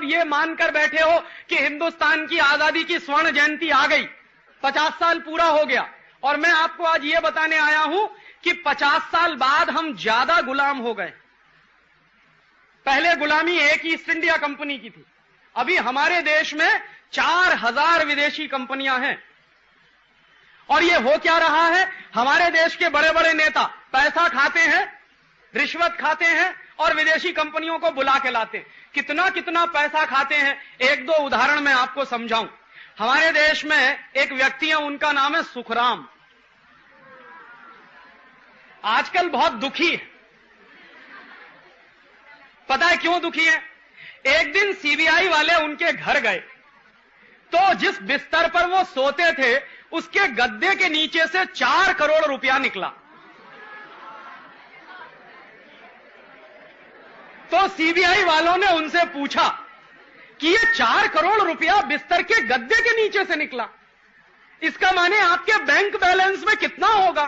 ये मानकर बैठे हो कि हिंदुस्तान की आजादी की स्वर्ण जयंती आ गई, 50 साल पूरा हो गया, और मैं आपको आज ये बताने आया हूं कि 50 साल बाद हम ज्यादा गुलाम हो गए। पहले गुलामी एक ईस्ट इंडिया कंपनी की थी, अभी हमारे देश में 4000 विदेशी कंपनियां हैं। और ये हो क्या रहा है, हमारे देश के बड़े बड़े नेता पैसा खाते हैं, रिश्वत खाते हैं और विदेशी कंपनियों को बुला के लाते हैं। कितना कितना पैसा खाते हैं, एक दो उदाहरण मैं आपको समझाऊं। हमारे देश में एक व्यक्ति है, उनका नाम है सुखराम। आजकल बहुत दुखी है। पता है क्यों दुखी है? एक दिन सीबीआई वाले उनके घर गए तो जिस बिस्तर पर वो सोते थे उसके गद्दे के नीचे से 4 करोड़ रुपया निकला। तो सीबीआई वालों ने उनसे पूछा कि ये 4 करोड़ रुपया बिस्तर के गद्दे के नीचे से निकला, इसका माने आपके बैंक बैलेंस में कितना होगा?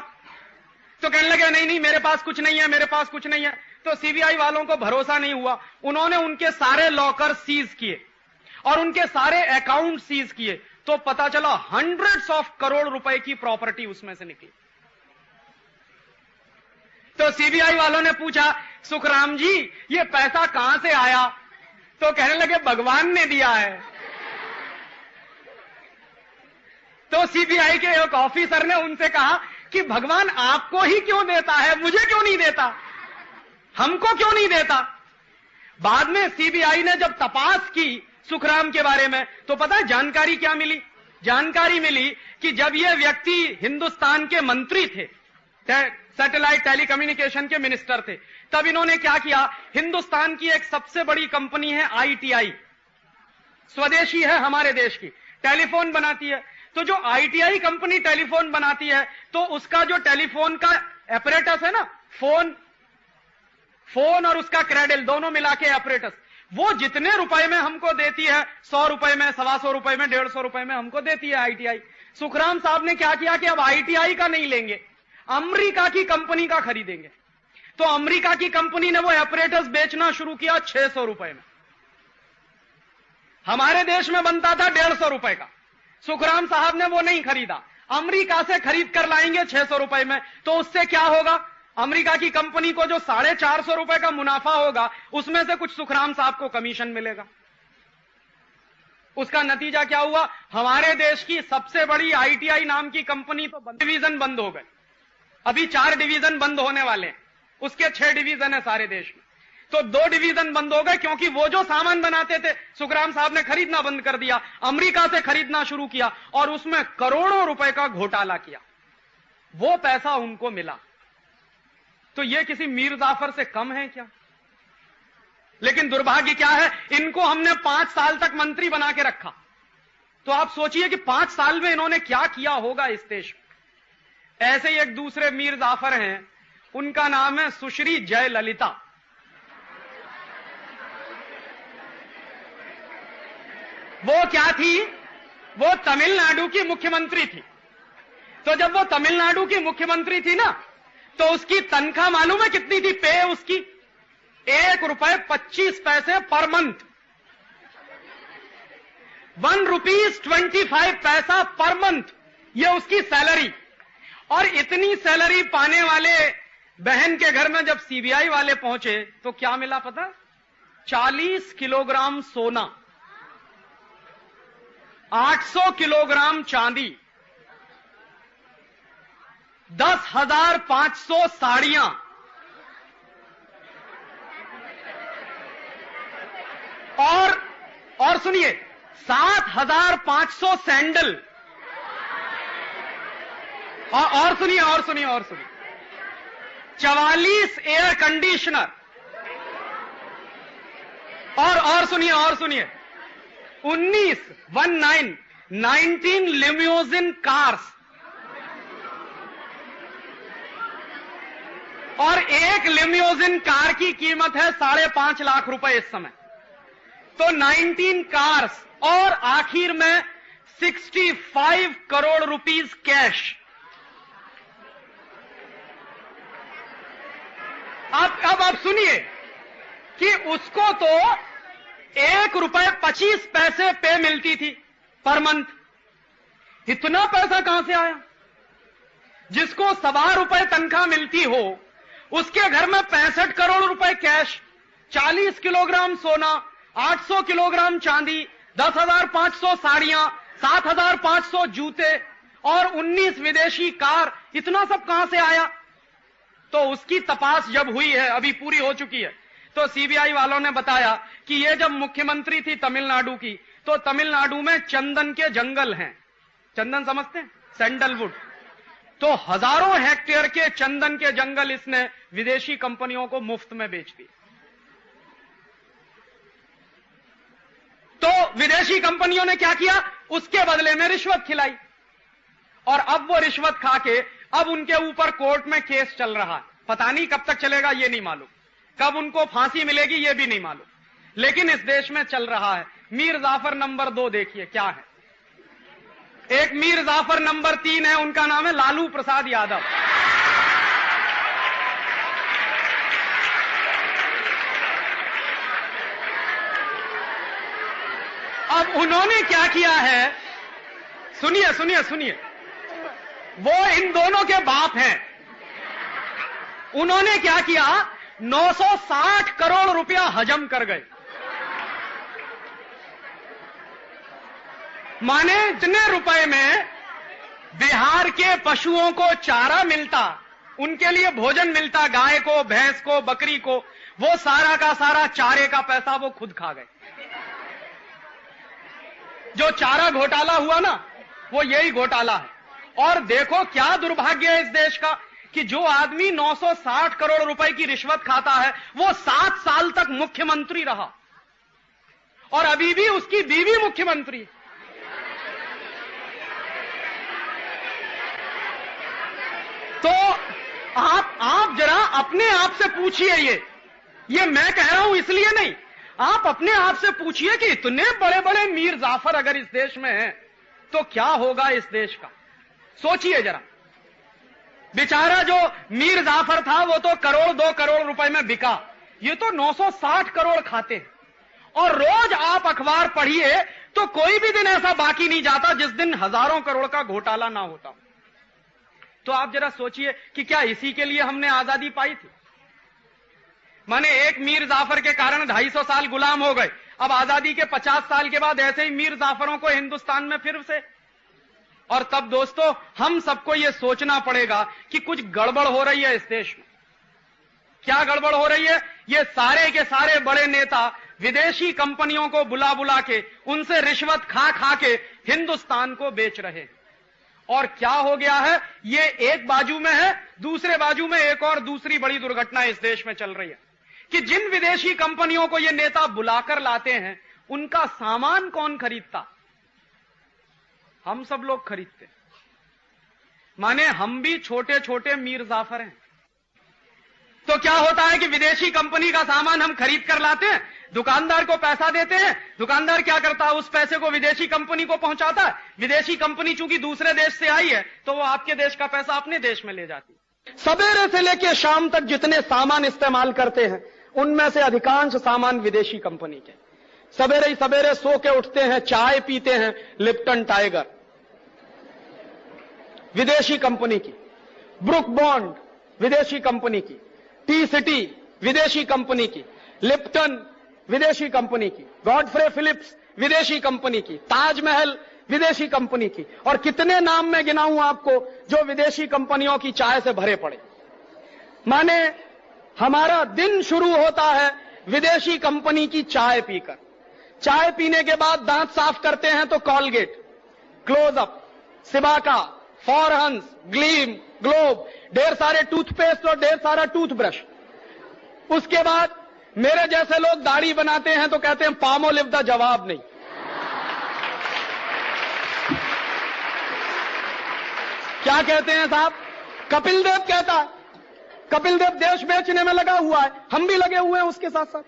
तो कहने लगे नहीं नहीं, मेरे पास कुछ नहीं है, मेरे पास कुछ नहीं है। तो सीबीआई वालों को भरोसा नहीं हुआ, उन्होंने उनके सारे लॉकर सीज किए और उनके सारे अकाउंट सीज किए, तो पता चला हंड्रेड्स ऑफ करोड़ रुपए की प्रॉपर्टी उसमें से निकली। तो सीबीआई वालों ने पूछा, सुखराम जी ये पैसा कहां से आया? तो कहने लगे भगवान ने दिया है। तो सीबीआई के एक ऑफिसर ने उनसे कहा कि भगवान आपको ही क्यों देता है, मुझे क्यों नहीं देता, हमको क्यों नहीं देता? बाद में सीबीआई ने जब तपास की सुखराम के बारे में, तो पता है जानकारी क्या मिली? जानकारी मिली कि जब ये व्यक्ति हिंदुस्तान के मंत्री थे, सैटेलाइट टेलीकम्युनिकेशन के मिनिस्टर थे, तब इन्होंने क्या किया, हिंदुस्तान की एक सबसे बड़ी कंपनी है आईटीआई, स्वदेशी है हमारे देश की, टेलीफोन बनाती है। तो जो आईटीआई कंपनी टेलीफोन बनाती है, तो उसका जो टेलीफोन का ऑपरेटस है ना, फोन और उसका क्रेडल दोनों मिला के ऑपरेटस, वो जितने रुपए में हमको देती है, 100 रुपए में, 125 रुपए में, 150 रुपए में हमको देती है आईटीआई। सुखराम साहब ने क्या किया कि अब आईटीआई का नहीं लेंगे, अमेरिका की कंपनी का खरीदेंगे। तो अमेरिका की कंपनी ने वो ऑपरेटर्स बेचना शुरू किया 600 रुपए में। हमारे देश में बनता था 150 रुपए का, सुखराम साहब ने वो नहीं खरीदा, अमेरिका से खरीद कर लाएंगे 600 रुपए में। तो उससे क्या होगा, अमेरिका की कंपनी को जो 450 रुपए का मुनाफा होगा, उसमें से कुछ सुखराम साहब को कमीशन मिलेगा। उसका नतीजा क्या हुआ, हमारे देश की सबसे बड़ी आईटीआई नाम की कंपनी तो डिवीजन बंद हो गए, अभी 4 डिवीजन बंद होने वाले हैं, उसके 6 डिवीजन है सारे देश में। तो 2 डिवीजन बंद हो गए क्योंकि वो जो सामान बनाते थे सुखराम साहब ने खरीदना बंद कर दिया, अमेरिका से खरीदना शुरू किया और उसमें करोड़ों रुपए का घोटाला किया, वो पैसा उनको मिला। तो ये किसी मीर जाफर से कम है क्या? लेकिन दुर्भाग्य क्या है, इनको हमने 5 साल तक मंत्री बना के रखा। तो आप सोचिए कि 5 साल में इन्होंने क्या किया होगा इस देश में। ऐसे ही एक दूसरे मीर जाफर हैं, उनका नाम है सुश्री जयललिता। वो क्या थी, वो तमिलनाडु की मुख्यमंत्री थी। तो जब वो तमिलनाडु की मुख्यमंत्री थी ना, तो उसकी तनख्वाह मालूम है कितनी थी? पे उसकी ₹1.25 पर मंथ, ₹1.25 पर मंथ, ये उसकी सैलरी। और इतनी सैलरी पाने वाले बहन के घर में जब सीबीआई वाले पहुंचे तो क्या मिला पता? 40 किलोग्राम सोना, 800 किलोग्राम चांदी, 10,500 साड़ियां और सुनिए 7,500 सैंडल और सुनिए 44 एयर कंडीशनर और सुनिए 19 लिम्यूजिन कार्स और एक लिम्यूजिन कार की कीमत है 5.5 लाख रुपए इस समय। तो 19 कार्स और आखिर में 65 करोड़ रुपीस कैश। अब आप सुनिए कि उसको तो ₹1.25 पे मिलती थी पर मंथ। इतना पैसा कहां से आया? जिसको ₹1.25 तनख्वाह मिलती हो, उसके घर में 65 करोड़ रुपए कैश, 40 किलोग्राम सोना, 800 किलोग्राम चांदी, 10,500 साड़ियां, 7,500 जूते और 19 विदेशी कार, इतना सब कहां से आया? तो उसकी तपास जब हुई है, अभी पूरी हो चुकी है, तो सीबीआई वालों ने बताया कि ये जब मुख्यमंत्री थी तमिलनाडु की, तो तमिलनाडु में चंदन के जंगल हैं। चंदन समझते हैं? सैंडलवुड। तो हजारों हेक्टेयर के चंदन के जंगल इसने विदेशी कंपनियों को मुफ्त में बेच दिए। तो विदेशी कंपनियों ने क्या किया? उसके बदले में रिश्वत खिलाई, और अब वो रिश्वत खा के अब उनके ऊपर कोर्ट में केस चल रहा है। पता नहीं कब तक चलेगा, ये नहीं मालूम, कब उनको फांसी मिलेगी ये भी नहीं मालूम, लेकिन इस देश में चल रहा है। मीर जाफर नंबर 2 देखिए क्या है। एक मीर जाफर नंबर 3 है, उनका नाम है लालू प्रसाद यादव। अब उन्होंने क्या किया है, सुनिए सुनिए सुनिए, वो इन दोनों के बाप हैं। उन्होंने क्या किया, 960 करोड़ रुपया हजम कर गए। माने इतने रुपए में बिहार के पशुओं को चारा मिलता, उनके लिए भोजन मिलता, गाय को, भैंस को, बकरी को, वो सारा का सारा चारे का पैसा वो खुद खा गए। जो चारा घोटाला हुआ ना, वो यही घोटाला है। और देखो क्या दुर्भाग्य है इस देश का कि जो आदमी 960 करोड़ रुपए की रिश्वत खाता है, वो 7 साल तक मुख्यमंत्री रहा, और अभी भी उसकी बीवी मुख्यमंत्री। तो आप जरा अपने आप से पूछिए, ये मैं कह रहा हूं इसलिए नहीं, आप अपने आप से पूछिए कि इतने बड़े बड़े मीर जाफर अगर इस देश में हैं, तो क्या होगा इस देश का? सोचिए जरा। बेचारा जो मीर जाफर था वो तो करोड़ 2 करोड़ रुपए में बिका, ये तो 960 करोड़ खाते हैं। और रोज आप अखबार पढ़िए तो कोई भी दिन ऐसा बाकी नहीं जाता जिस दिन हजारों करोड़ का घोटाला ना होता। तो आप जरा सोचिए कि क्या इसी के लिए हमने आजादी पाई थी? माने एक मीर जाफर के कारण 250 साल गुलाम हो गए। अब आजादी के 50 साल के बाद ऐसे ही मीर जाफरों को हिंदुस्तान में फिर से, और तब दोस्तों हम सबको यह सोचना पड़ेगा कि कुछ गड़बड़ हो रही है इस देश में। क्या गड़बड़ हो रही है? ये सारे के सारे बड़े नेता विदेशी कंपनियों को बुला बुला के उनसे रिश्वत खा खा के हिंदुस्तान को बेच रहे हैं। और क्या हो गया है, ये एक बाजू में है, दूसरे बाजू में एक और दूसरी बड़ी दुर्घटना इस देश में चल रही है कि जिन विदेशी कंपनियों को ये नेता बुलाकर लाते हैं, उनका सामान कौन खरीदता? हम सब लोग खरीदते। माने हम भी छोटे छोटे मीर जाफर हैं। तो क्या होता है कि विदेशी कंपनी का सामान हम खरीद कर लाते हैं, दुकानदार को पैसा देते हैं, दुकानदार क्या करता है, उस पैसे को विदेशी कंपनी को पहुंचाता है। विदेशी कंपनी चूंकि दूसरे देश से आई है तो वो आपके देश का पैसा अपने देश में ले जाती है। सवेरे से लेकर शाम तक जितने सामान इस्तेमाल करते हैं, उनमें से अधिकांश सामान विदेशी कंपनी के। सवेरे ही सवेरे सो के उठते हैं, चाय पीते हैं, लिप्टन टाइगर विदेशी कंपनी की, ब्रुक बॉन्ड विदेशी कंपनी की, टी सिटी विदेशी कंपनी की, लिप्टन विदेशी कंपनी की, गॉडफ्रे फिलिप्स विदेशी कंपनी की, ताजमहल विदेशी कंपनी की, और कितने नाम मैं गिनाऊं आपको जो विदेशी कंपनियों की चाय से भरे पड़े। माने हमारा दिन शुरू होता है विदेशी कंपनी की चाय पीकर। चाय पीने के बाद दांत साफ करते हैं तो Colgate, Closeup, Cibaca, Forhans, Gleem, Globe, ढेर सारे टूथपेस्ट और ढेर सारा टूथब्रश। उसके बाद मेरे जैसे लोग दाढ़ी बनाते हैं तो कहते हैं पामोलिव दा जवाब नहीं। क्या कहते हैं साहब? कपिल देव कहता है। कपिल देव देश बेचने में लगा हुआ है, हम भी लगे हुए हैं उसके साथ साथ।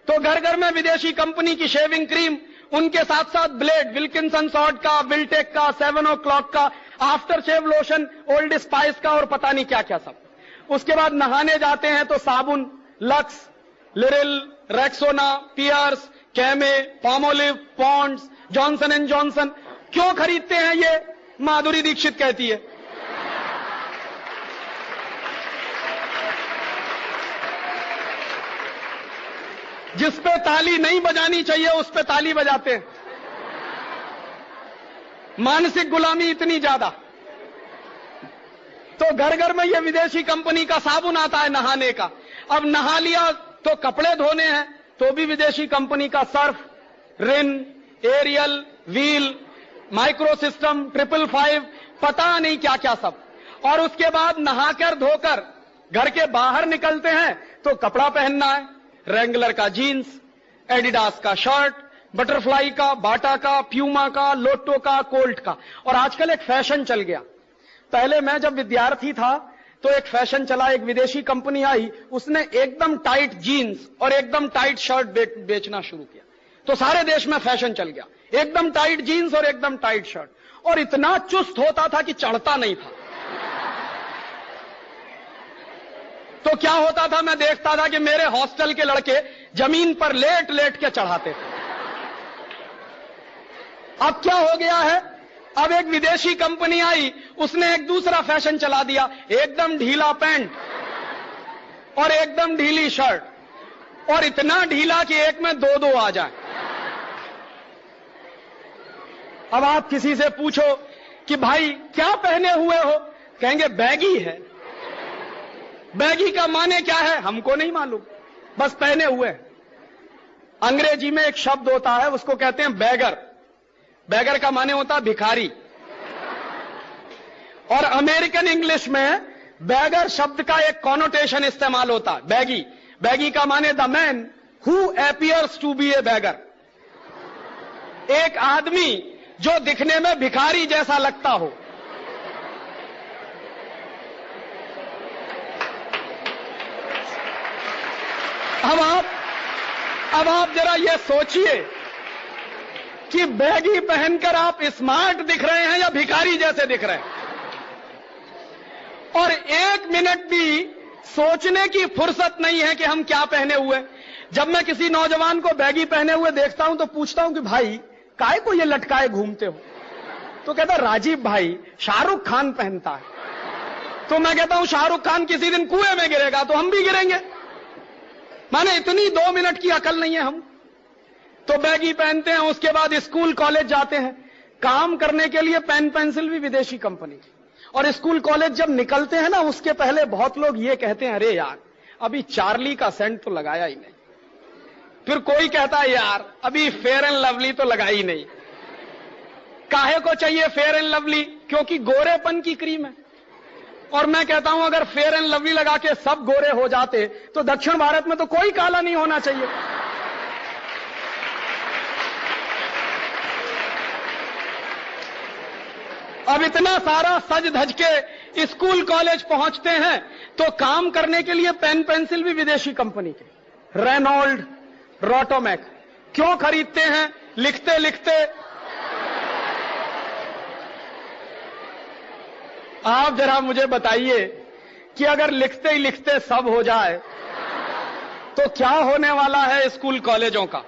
तो घर घर में विदेशी कंपनी की शेविंग क्रीम, उनके साथ साथ ब्लेड, विल्किंसन सॉर्ड का, विल्टेक का, 7 o'clock का, after shave lotion, Old Spice का, और पता नहीं क्या क्या सब। उसके बाद नहाने जाते हैं तो साबुन, Lux, Liril, Rexona, Pears, Camay, Palmolive, Pond's, Johnson and Johnson क्यों खरीदते हैं? ये माधुरी दीक्षित कहती है। जिस पे ताली नहीं बजानी चाहिए उस पे ताली बजाते हैं। मानसिक गुलामी इतनी ज्यादा। तो घर घर में ये विदेशी कंपनी का साबुन आता है नहाने का। अब नहा लिया तो कपड़े धोने हैं तो भी विदेशी कंपनी का सर्फ, रिन, एरियल, व्हील, माइक्रो सिस्टम, 555, पता नहीं क्या क्या सब। और उसके बाद नहाकर धोकर घर के बाहर निकलते हैं तो कपड़ा पहनना है, रेंगलर का जीन्स, एडिडास का शर्ट, बटरफ्लाई का, बाटा का, प्यूमा का, लोटो का, कोल्ट का। और आजकल एक फैशन चल गया। पहले मैं जब विद्यार्थी था तो एक फैशन चला, एक विदेशी कंपनी आई, उसने एकदम टाइट जीन्स और एकदम टाइट शर्ट बेचना शुरू किया। तो सारे देश में फैशन चल गया, एकदम टाइट जीन्स और एकदम टाइट शर्ट। और इतना चुस्त होता था कि चढ़ता नहीं था। तो क्या होता था, मैं देखता था कि मेरे हॉस्टल के लड़के जमीन पर लेट लेट के चढ़ाते थे। अब क्या हो गया है, अब एक विदेशी कंपनी आई, उसने एक दूसरा फैशन चला दिया, एकदम ढीला पैंट और एकदम ढीली शर्ट, और इतना ढीला कि एक में दो दो आ जाए। अब आप किसी से पूछो कि भाई क्या पहने हुए हो, कहेंगे बैगी है। बैगी का माने क्या है हमको नहीं मालूम, बस पहने हुए। अंग्रेजी में एक शब्द होता है, उसको कहते हैं बैगर। बैगर का माने होता है भिखारी। और अमेरिकन इंग्लिश में बैगर शब्द का एक कॉनोटेशन इस्तेमाल होता है, बैगी। बैगी का माने the man who appears to be a beggar, एक आदमी जो दिखने में भिखारी जैसा लगता हो। अब आप जरा ये सोचिए कि बैगी पहनकर आप स्मार्ट दिख रहे हैं या भिखारी जैसे दिख रहे हैं। और एक मिनट भी सोचने की फुर्सत नहीं है कि हम क्या पहने हुए। जब मैं किसी नौजवान को बैगी पहने हुए देखता हूं तो पूछता हूं कि भाई काहे को ये लटकाए घूमते हो? तो कहता राजीव भाई शाहरुख खान पहनता है। तो मैं कहता हूं शाहरुख खान किसी दिन कुएं में गिरेगा तो हम भी गिरेंगे। माने इतनी 2 मिनट की अकल नहीं है हम। तो बैगी पहनते हैं, उसके बाद स्कूल कॉलेज जाते हैं। काम करने के लिए पेन पेंसिल भी विदेशी कंपनी की। और स्कूल कॉलेज जब निकलते हैं ना, उसके पहले बहुत लोग ये कहते हैं अरे यार अभी चार्ली का सेंट तो लगाया ही नहीं। फिर कोई कहता है यार अभी फेयर एंड लवली तो लगाई ही नहीं। काहे को चाहिए फेयर एंड लवली? क्योंकि गोरेपन की क्रीम है। और मैं कहता हूं अगर फेयर एंड लवली लगा के सब गोरे हो जाते तो दक्षिण भारत में तो कोई काला नहीं होना चाहिए। अब इतना सारा सज धज के स्कूल कॉलेज पहुंचते हैं तो काम करने के लिए पेन पेंसिल भी विदेशी कंपनी के, रेनॉल्ड, रोटोमैक। क्यों खरीदते हैं? लिखते लिखते आप जरा मुझे बताइए कि अगर लिखते ही लिखते सब हो जाए तो क्या होने वाला है स्कूल कॉलेजों का।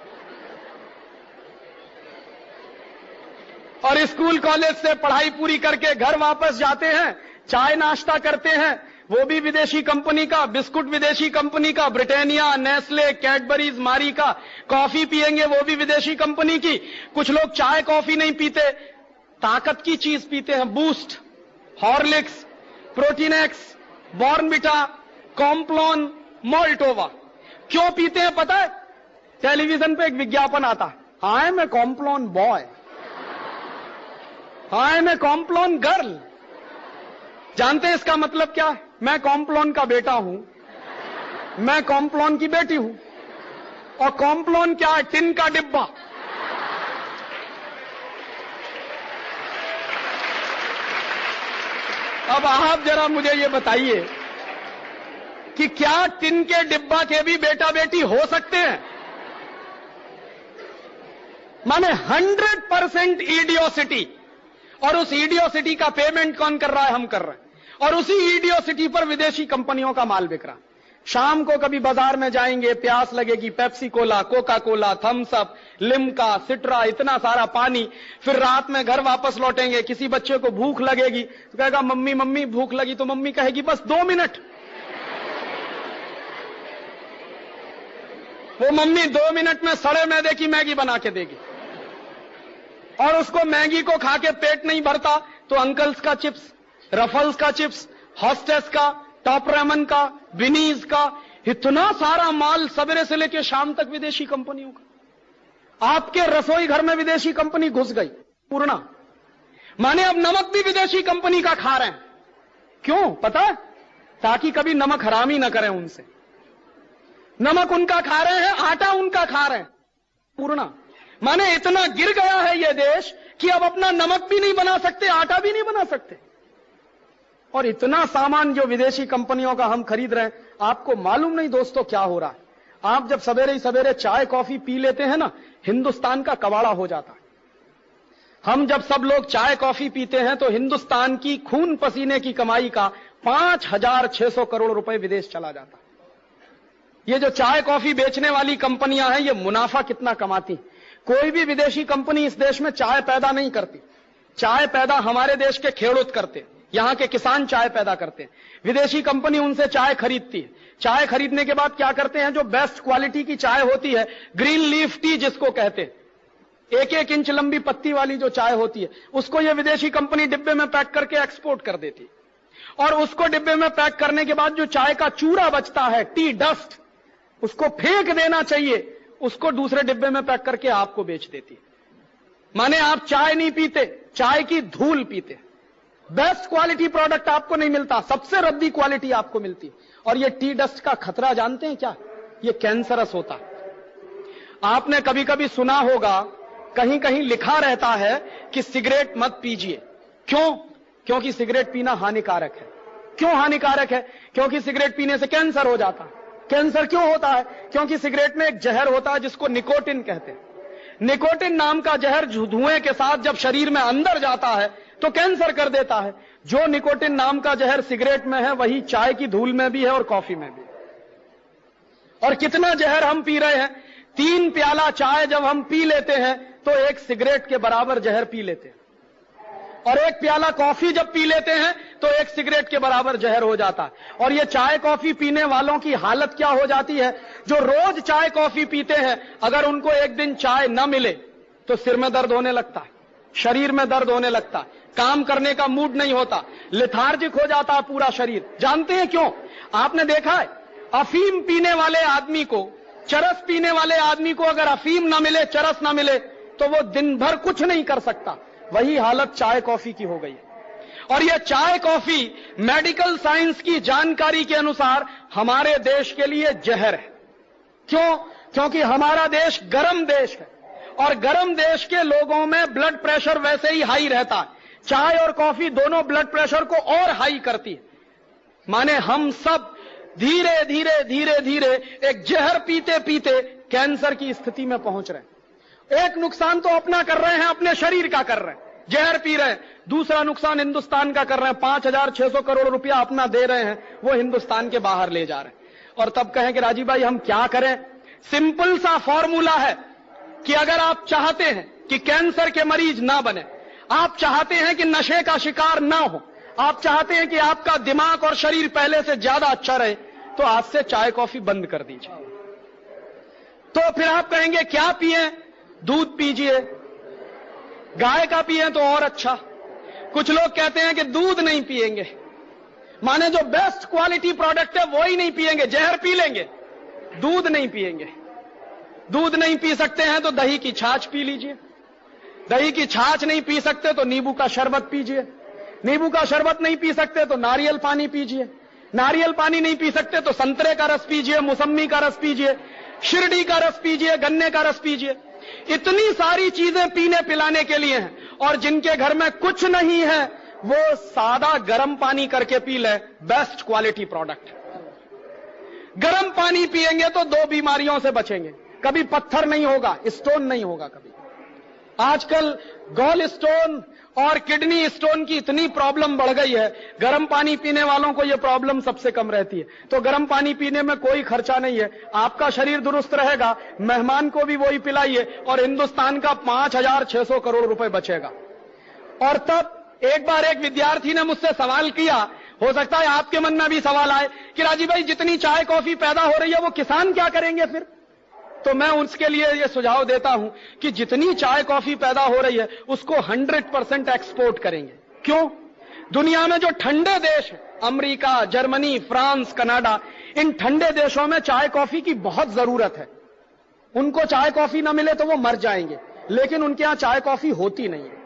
और स्कूल कॉलेज से पढ़ाई पूरी करके घर वापस जाते हैं, चाय नाश्ता करते हैं, वो भी विदेशी कंपनी का, बिस्कुट विदेशी कंपनी का, ब्रिटानिया, नेस्ले, कैडबरीज, मारी का। कॉफी पिएंगे वो भी विदेशी कंपनी की। कुछ लोग चाय कॉफी नहीं पीते, ताकत की चीज पीते हैं, Boost, Horlicks, Protinex, Bournvita, Complan, Maltova. क्यों पीते हैं पता है? टेलीविजन पे एक विज्ञापन आता है, I am a Complan boy, I am a Complan girl. जानते हैं इसका मतलब क्या है? मैं कॉम्प्लॉन का बेटा हूं, मैं कॉम्प्लॉन की बेटी हूं। और कॉम्प्लॉन क्या है? टिन का डिब्बा। अब आप जरा मुझे ये बताइए कि क्या टिन के डिब्बा के भी बेटा बेटी हो सकते हैं? माने 100% इडियोसिटी। और उस इडियोसिटी का पेमेंट कौन कर रहा है? हम कर रहे हैं। और उसी इडियोसिटी पर विदेशी कंपनियों का माल बिक रहा है। शाम को कभी बाजार में जाएंगे, प्यास लगेगी, Pepsi Cola, Coca Cola, Thums Up, Limca, Citra, इतना सारा पानी। फिर रात में घर वापस लौटेंगे, किसी बच्चे को भूख लगेगी तो कहेगा मम्मी मम्मी भूख लगी, तो मम्मी कहेगी बस 2 मिनट। वो मम्मी 2 मिनट में सड़े मैदे की मैगी बना के देगी, और उसको मैगी को खा के पेट नहीं भरता तो अंकल्स का चिप्स, रफल्स का चिप्स, हॉस्टेस का, टॉप रेमन का, विनीज का, इतना सारा माल सवेरे से लेकर शाम तक विदेशी कंपनियों का। आपके रसोई घर में विदेशी कंपनी घुस गई पूर्णा, माने अब नमक भी विदेशी कंपनी का खा रहे हैं। क्यों पता है? ताकि कभी नमक हरामी ना करें उनसे। नमक उनका खा रहे हैं, आटा उनका खा रहे हैं पूर्णा। माने इतना गिर गया है यह देश कि अब अपना नमक भी नहीं बना सकते, आटा भी नहीं बना सकते। और इतना सामान जो विदेशी कंपनियों का हम खरीद रहे हैं, आपको मालूम नहीं दोस्तों क्या हो रहा है। आप जब सवेरे ही सवेरे चाय कॉफी पी लेते हैं ना, हिंदुस्तान का कबाड़ा हो जाता है। हम जब सब लोग चाय कॉफी पीते हैं तो हिंदुस्तान की खून पसीने की कमाई का 5,600 करोड़ रुपए विदेश चला जाता है। ये जो चाय कॉफी बेचने वाली कंपनियां हैं, ये मुनाफा कितना कमाती। कोई भी विदेशी कंपनी इस देश में चाय पैदा नहीं करती। चाय पैदा हमारे देश के खेड़ूत करते, यहां के किसान चाय पैदा करते हैं। विदेशी कंपनी उनसे चाय खरीदती है। चाय खरीदने के बाद क्या करते हैं, जो बेस्ट क्वालिटी की चाय होती है, ग्रीन लीफ टी जिसको कहते हैं, 1-1 इंच लंबी पत्ती वाली जो चाय होती है, उसको ये विदेशी कंपनी डिब्बे में पैक करके एक्सपोर्ट कर देती है। और उसको डिब्बे में पैक करने के बाद जो चाय का चूरा बचता है, टी डस्ट, उसको फेंक देना चाहिए, उसको दूसरे डिब्बे में पैक करके आपको बेच देती है। माने आप चाय नहीं पीते, चाय की धूल पीते। बेस्ट क्वालिटी प्रोडक्ट आपको नहीं मिलता, सबसे रद्दी क्वालिटी आपको मिलती है। और ये टी डस्ट का खतरा जानते हैं क्या? ये कैंसरस होता है। आपने कभी कभी सुना होगा, कहीं कहीं लिखा रहता है कि सिगरेट मत पीजिए। क्यों? क्योंकि सिगरेट पीना हानिकारक है। क्यों हानिकारक है? क्योंकि सिगरेट पीने से कैंसर हो जाता है। कैंसर क्यों होता है? क्योंकि सिगरेट में एक जहर होता है जिसको निकोटिन कहते हैं। निकोटिन नाम का जहर धुएं के साथ जब शरीर में अंदर जाता है तो कैंसर कर देता है। जो निकोटिन नाम का जहर सिगरेट में है, वही चाय की धूल में भी है और कॉफी में भी। और कितना जहर हम पी रहे हैं। 3 प्याला चाय जब हम पी लेते हैं तो 1 सिगरेट के बराबर जहर पी लेते हैं, और 1 प्याला कॉफी जब पी लेते हैं तो 1 सिगरेट के बराबर जहर हो जाता है। और ये चाय कॉफी पीने वालों की हालत क्या हो जाती है, जो रोज चाय कॉफी पीते हैं, अगर उनको एक दिन चाय न मिले तो सिर में दर्द होने लगता है, शरीर में दर्द होने लगता है, काम करने का मूड नहीं होता, लेथार्जिक हो जाता है पूरा शरीर। जानते हैं क्यों? आपने देखा है, अफीम पीने वाले आदमी को, चरस पीने वाले आदमी को अगर अफीम ना मिले, चरस ना मिले, तो वो दिन भर कुछ नहीं कर सकता। वही हालत चाय कॉफी की हो गई है। और यह चाय कॉफी मेडिकल साइंस की जानकारी के अनुसार हमारे देश के लिए जहर है। क्यों? क्योंकि हमारा देश गर्म देश है, और गर्म देश के लोगों में ब्लड प्रेशर वैसे ही हाई रहता है। चाय और कॉफी दोनों ब्लड प्रेशर को और हाई करती है। माने हम सब धीरे धीरे धीरे धीरे एक जहर पीते पीते कैंसर की स्थिति में पहुंच रहे हैं। एक नुकसान तो अपना कर रहे हैं, अपने शरीर का कर रहे हैं, जहर पी रहे हैं। दूसरा नुकसान हिंदुस्तान का कर रहे हैं, 5,600 करोड़ रुपया अपना दे रहे हैं, वो हिंदुस्तान के बाहर ले जा रहे हैं। और तब कहें कि राजीव भाई हम क्या करें? सिंपल सा फॉर्मूला है कि अगर आप चाहते हैं कि कैंसर के मरीज ना बने, आप चाहते हैं कि नशे का शिकार ना हो, आप चाहते हैं कि आपका दिमाग और शरीर पहले से ज्यादा अच्छा रहे, तो आज से चाय कॉफी बंद कर दीजिए। तो फिर आप कहेंगे क्या पिए? दूध पीजिए, गाय का पिए तो और अच्छा। कुछ लोग कहते हैं कि दूध नहीं पिएंगे, माने जो बेस्ट क्वालिटी प्रोडक्ट है वो ही नहीं पिएंगे, जहर पी लेंगे, दूध नहीं पिएंगे। दूध नहीं पी सकते हैं तो दही की छाछ पी लीजिए, दही की छाछ नहीं पी सकते तो नींबू का शरबत पीजिए, नींबू का शरबत नहीं पी सकते तो नारियल पानी पीजिए, नारियल पानी नहीं पी सकते तो संतरे का रस पीजिए, मौसम्मी का रस पीजिए, शिरडी का रस पीजिए, गन्ने का रस पीजिए। इतनी सारी चीजें पीने पिलाने के लिए हैं। और जिनके घर में कुछ नहीं है वो सादा गर्म पानी करके पी ले, बेस्ट क्वालिटी प्रोडक्ट। गर्म पानी पिएंगे तो 2 बीमारियों से बचेंगे, कभी पत्थर नहीं होगा, स्टोन नहीं होगा कभी। आजकल गॉल स्टोन और किडनी स्टोन की इतनी प्रॉब्लम बढ़ गई है, गर्म पानी पीने वालों को यह प्रॉब्लम सबसे कम रहती है। तो गर्म पानी पीने में कोई खर्चा नहीं है, आपका शरीर दुरुस्त रहेगा, मेहमान को भी वही पिलाइए और हिंदुस्तान का 5,600 करोड़ रुपए बचेगा। और तब एक बार एक विद्यार्थी ने मुझसे सवाल किया, हो सकता है आपके मन में भी सवाल आए कि राजीव भाई जितनी चाय कॉफी पैदा हो रही है वो किसान क्या करेंगे फिर? तो मैं उसके लिए यह सुझाव देता हूं कि जितनी चाय कॉफी पैदा हो रही है उसको 100% एक्सपोर्ट करेंगे। क्यों? दुनिया में जो ठंडे देश, अमेरिका, जर्मनी, फ्रांस, कनाडा, इन ठंडे देशों में चाय कॉफी की बहुत जरूरत है। उनको चाय कॉफी ना मिले तो वो मर जाएंगे, लेकिन उनके यहां चाय कॉफी होती नहीं है।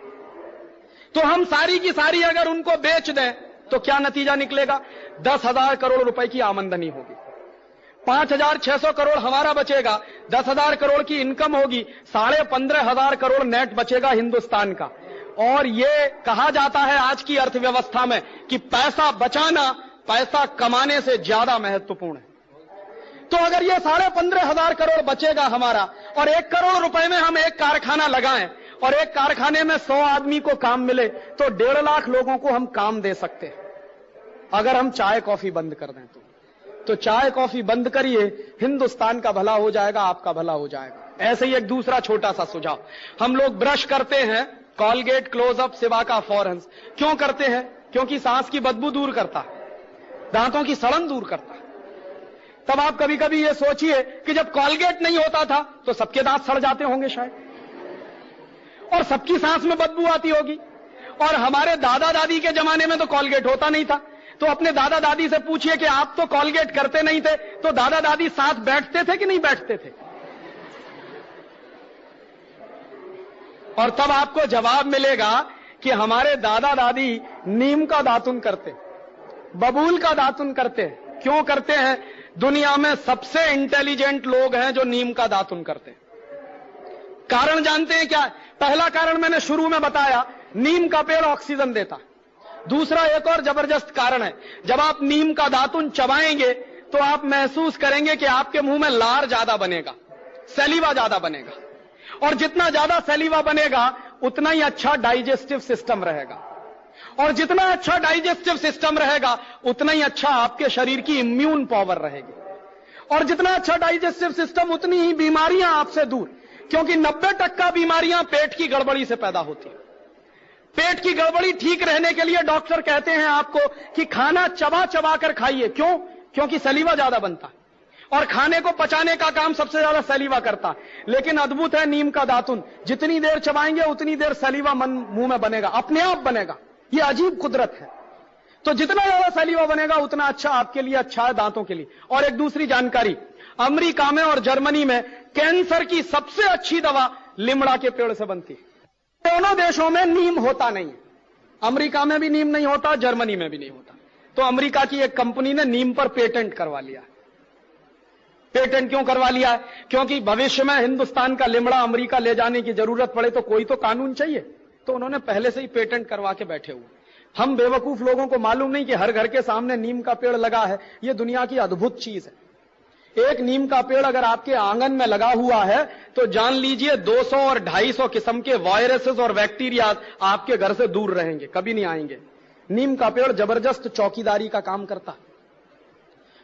तो हम सारी की सारी अगर उनको बेच दें तो क्या नतीजा निकलेगा? 10,000 करोड़ रुपए की आमदनी होगी, 5,600 करोड़ हमारा बचेगा, 10,000 करोड़ की इनकम होगी, 15,500 करोड़ नेट बचेगा हिंदुस्तान का। और ये कहा जाता है आज की अर्थव्यवस्था में कि पैसा बचाना पैसा कमाने से ज्यादा महत्वपूर्ण है। तो अगर ये 15,500 करोड़ बचेगा हमारा और 1 करोड़ रुपए में हम एक कारखाना लगाएं और एक कारखाने में 100 आदमी को काम मिले तो 1.5 लाख लोगों को हम काम दे सकते हैं। अगर हम चाय कॉफी बंद कर दें तो चाय कॉफी बंद करिए, हिंदुस्तान का भला हो जाएगा, आपका भला हो जाएगा। ऐसे ही एक दूसरा छोटा सा सुझाव, हम लोग ब्रश करते हैं कॉलगेट, क्लोजअप, सिवा का फॉरेंस। क्यों करते हैं? क्योंकि सांस की बदबू दूर करता है, दांतों की सड़न दूर करता है। तब आप कभी कभी ये सोचिए कि जब कॉलगेट नहीं होता था तो सबके दांत सड़ जाते होंगे शायद, और सबकी सांस में बदबू आती होगी। और हमारे दादा दादी के जमाने में तो कॉलगेट होता नहीं था, तो अपने दादा दादी से पूछिए कि आप तो कॉलगेट करते नहीं थे, तो दादा दादी साथ बैठते थे कि नहीं बैठते थे? और तब आपको जवाब मिलेगा कि हमारे दादा दादी नीम का दातुन करते, बबूल का दातुन करते। क्यों करते हैं? दुनिया में सबसे इंटेलिजेंट लोग हैं जो नीम का दातुन करते हैं। कारण जानते हैं क्या? पहला कारण मैंने शुरू में बताया, नीम का पेड़ ऑक्सीजन देता। दूसरा एक और जबरदस्त कारण है, जब आप नीम का दातुन चबाएंगे तो आप महसूस करेंगे कि आपके मुंह में लार ज्यादा बनेगा, सैलिवा ज्यादा बनेगा, और जितना ज्यादा सैलिवा बनेगा उतना ही अच्छा डाइजेस्टिव सिस्टम रहेगा, और जितना अच्छा डाइजेस्टिव सिस्टम रहेगा उतना ही अच्छा आपके शरीर की इम्यून पावर रहेगी, और जितना अच्छा डाइजेस्टिव सिस्टम उतनी ही बीमारियां आपसे दूर, क्योंकि 90% बीमारियां पेट की गड़बड़ी से पैदा होती है। पेट की गड़बड़ी ठीक रहने के लिए डॉक्टर कहते हैं आपको कि खाना चबा चबा कर खाइए। क्यों? क्योंकि सलीवा ज्यादा बनता है और खाने को पचाने का काम सबसे ज्यादा सलीवा करता है। लेकिन अद्भुत है नीम का दातुन, जितनी देर चबाएंगे उतनी देर सलीवा मुंह में बनेगा, अपने आप बनेगा। यह अजीब कुदरत है। तो जितना ज्यादा सलीवा बनेगा उतना अच्छा आपके लिए, अच्छा है दांतों के लिए। और एक दूसरी जानकारी, अमेरिका में और जर्मनी में कैंसर की सबसे अच्छी दवा लिमड़ा के पेड़ से बनती है। दोनों देशों में नीम होता नहीं है, अमेरिका में भी नीम नहीं होता, जर्मनी में भी नहीं होता। तो अमेरिका की एक कंपनी ने नीम पर पेटेंट करवा लिया। पेटेंट क्यों करवा लिया है? क्योंकि भविष्य में हिंदुस्तान का लिमड़ा अमेरिका ले जाने की जरूरत पड़े तो कोई तो कानून चाहिए, तो उन्होंने पहले से ही पेटेंट करवा के बैठे हुए। हम बेवकूफ लोगों को मालूम नहीं कि हर घर के सामने नीम का पेड़ लगा है। यह दुनिया की अद्भुत चीज है। एक नीम का पेड़ अगर आपके आंगन में लगा हुआ है तो जान लीजिए 200 और 250 किस्म के वायरसेस और बैक्टीरिया आपके घर से दूर रहेंगे, कभी नहीं आएंगे। नीम का पेड़ जबरदस्त चौकीदारी का काम करता है।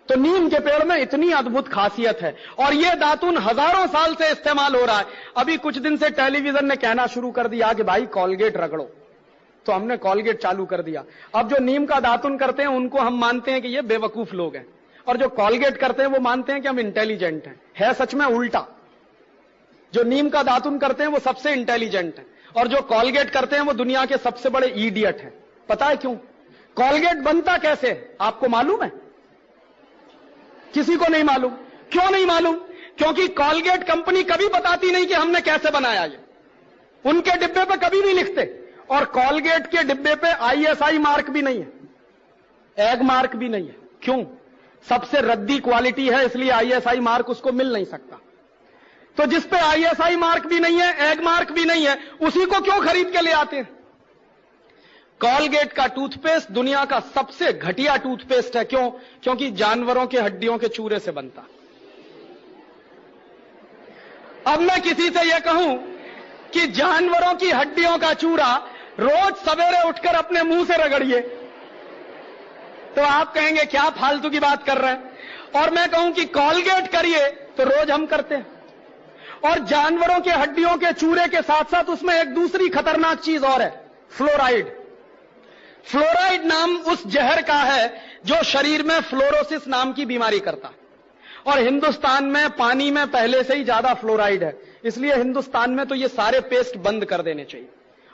तो नीम के पेड़ में इतनी अद्भुत खासियत है, और यह दातुन हजारों साल से इस्तेमाल हो रहा है। अभी कुछ दिन से टेलीविजन ने कहना शुरू कर दिया कि भाई कॉलगेट रगड़ो, तो हमने कॉलगेट चालू कर दिया। अब जो नीम का दातुन करते हैं उनको हम मानते हैं कि ये बेवकूफ लोग हैं, और जो कॉलगेट करते हैं वो मानते हैं कि हम इंटेलिजेंट हैं। है सच में उल्टा। जो नीम का दातुन करते हैं वो सबसे इंटेलिजेंट हैं, और जो कॉलगेट करते हैं वो दुनिया के सबसे बड़े इडियट हैं। पता है क्यों? कॉलगेट बनता कैसे है आपको मालूम है? किसी को नहीं मालूम। क्यों नहीं मालूम? क्योंकि कॉलगेट कंपनी कभी बताती नहीं कि हमने कैसे बनाया ये। उनके डिब्बे पे कभी नहीं लिखते, और कॉलगेट के डिब्बे पे ISI मार्क भी नहीं है, एग मार्क भी नहीं है। क्यों? सबसे रद्दी क्वालिटी है, इसलिए ISI मार्क उसको मिल नहीं सकता। तो जिस पे ISI मार्क भी नहीं है, एग मार्क भी नहीं है, उसी को क्यों खरीद के ले आते हैं? कॉलगेट का टूथपेस्ट दुनिया का सबसे घटिया टूथपेस्ट है। क्यों? क्योंकि जानवरों के हड्डियों के चूरे से बनता। अब मैं किसी से यह कहूं कि जानवरों की हड्डियों का चूरा रोज सवेरे उठकर अपने मुंह से रगड़िए। तो आप कहेंगे क्या फालतू की बात कर रहे हैं। और मैं कहूं कि कॉलगेट करिए तो रोज हम करते हैं। और जानवरों के हड्डियों के चूरे के साथ साथ उसमें एक दूसरी खतरनाक चीज और है, फ्लोराइड। फ्लोराइड नाम उस जहर का है जो शरीर में फ्लोरोसिस नाम की बीमारी करता है। और हिंदुस्तान में पानी में पहले से ही ज्यादा फ्लोराइड है, इसलिए हिंदुस्तान में तो ये सारे पेस्ट बंद कर देने चाहिए।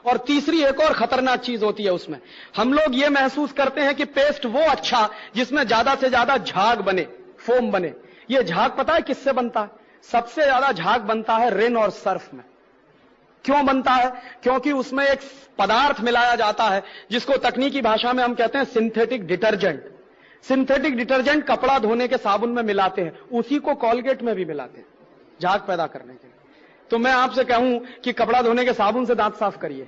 और तीसरी एक और खतरनाक चीज होती है उसमें, हम लोग ये महसूस करते हैं कि पेस्ट वो अच्छा जिसमें ज्यादा से ज्यादा झाग बने, फोम बने। ये झाग पता है किससे बनता है? सबसे ज्यादा झाग बनता है रिन और सर्फ में। क्यों बनता है? क्योंकि उसमें एक पदार्थ मिलाया जाता है जिसको तकनीकी भाषा में हम कहते हैं सिंथेटिक डिटर्जेंट। सिंथेटिक डिटर्जेंट कपड़ा धोने के साबुन में मिलाते हैं, उसी को कॉलगेट में भी मिलाते हैं झाग पैदा करने के लिए। तो मैं आपसे कहूं कि कपड़ा धोने के साबुन से दांत साफ करिए,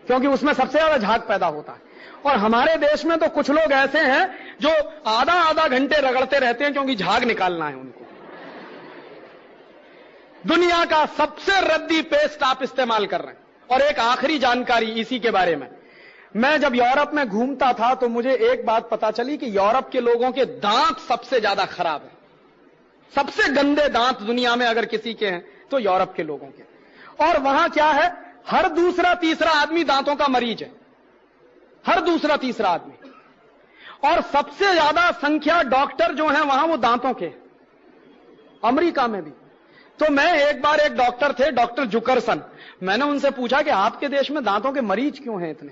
क्योंकि उसमें सबसे ज्यादा झाग पैदा होता है। और हमारे देश में तो कुछ लोग ऐसे हैं जो आधा आधा घंटे रगड़ते रहते हैं क्योंकि झाग निकालना है उनको। दुनिया का सबसे रद्दी पेस्ट आप इस्तेमाल कर रहे हैं। और एक आखिरी जानकारी इसी के बारे में, मैं जब यूरोप में घूमता था तो मुझे एक बात पता चली कि यूरोप के लोगों के दांत सबसे ज्यादा खराब है। सबसे गंदे दांत दुनिया में अगर किसी के हैं तो यूरोप के लोगों के। और वहां क्या है, हर दूसरा तीसरा आदमी दांतों का मरीज है, हर दूसरा तीसरा आदमी। और सबसे ज्यादा संख्या डॉक्टर जो हैं वहां वो दांतों के, अमेरिका में भी। तो मैं एक बार, एक डॉक्टर थे, डॉक्टर जुकरसन, मैंने उनसे पूछा कि आपके देश में दांतों के मरीज क्यों हैं इतने,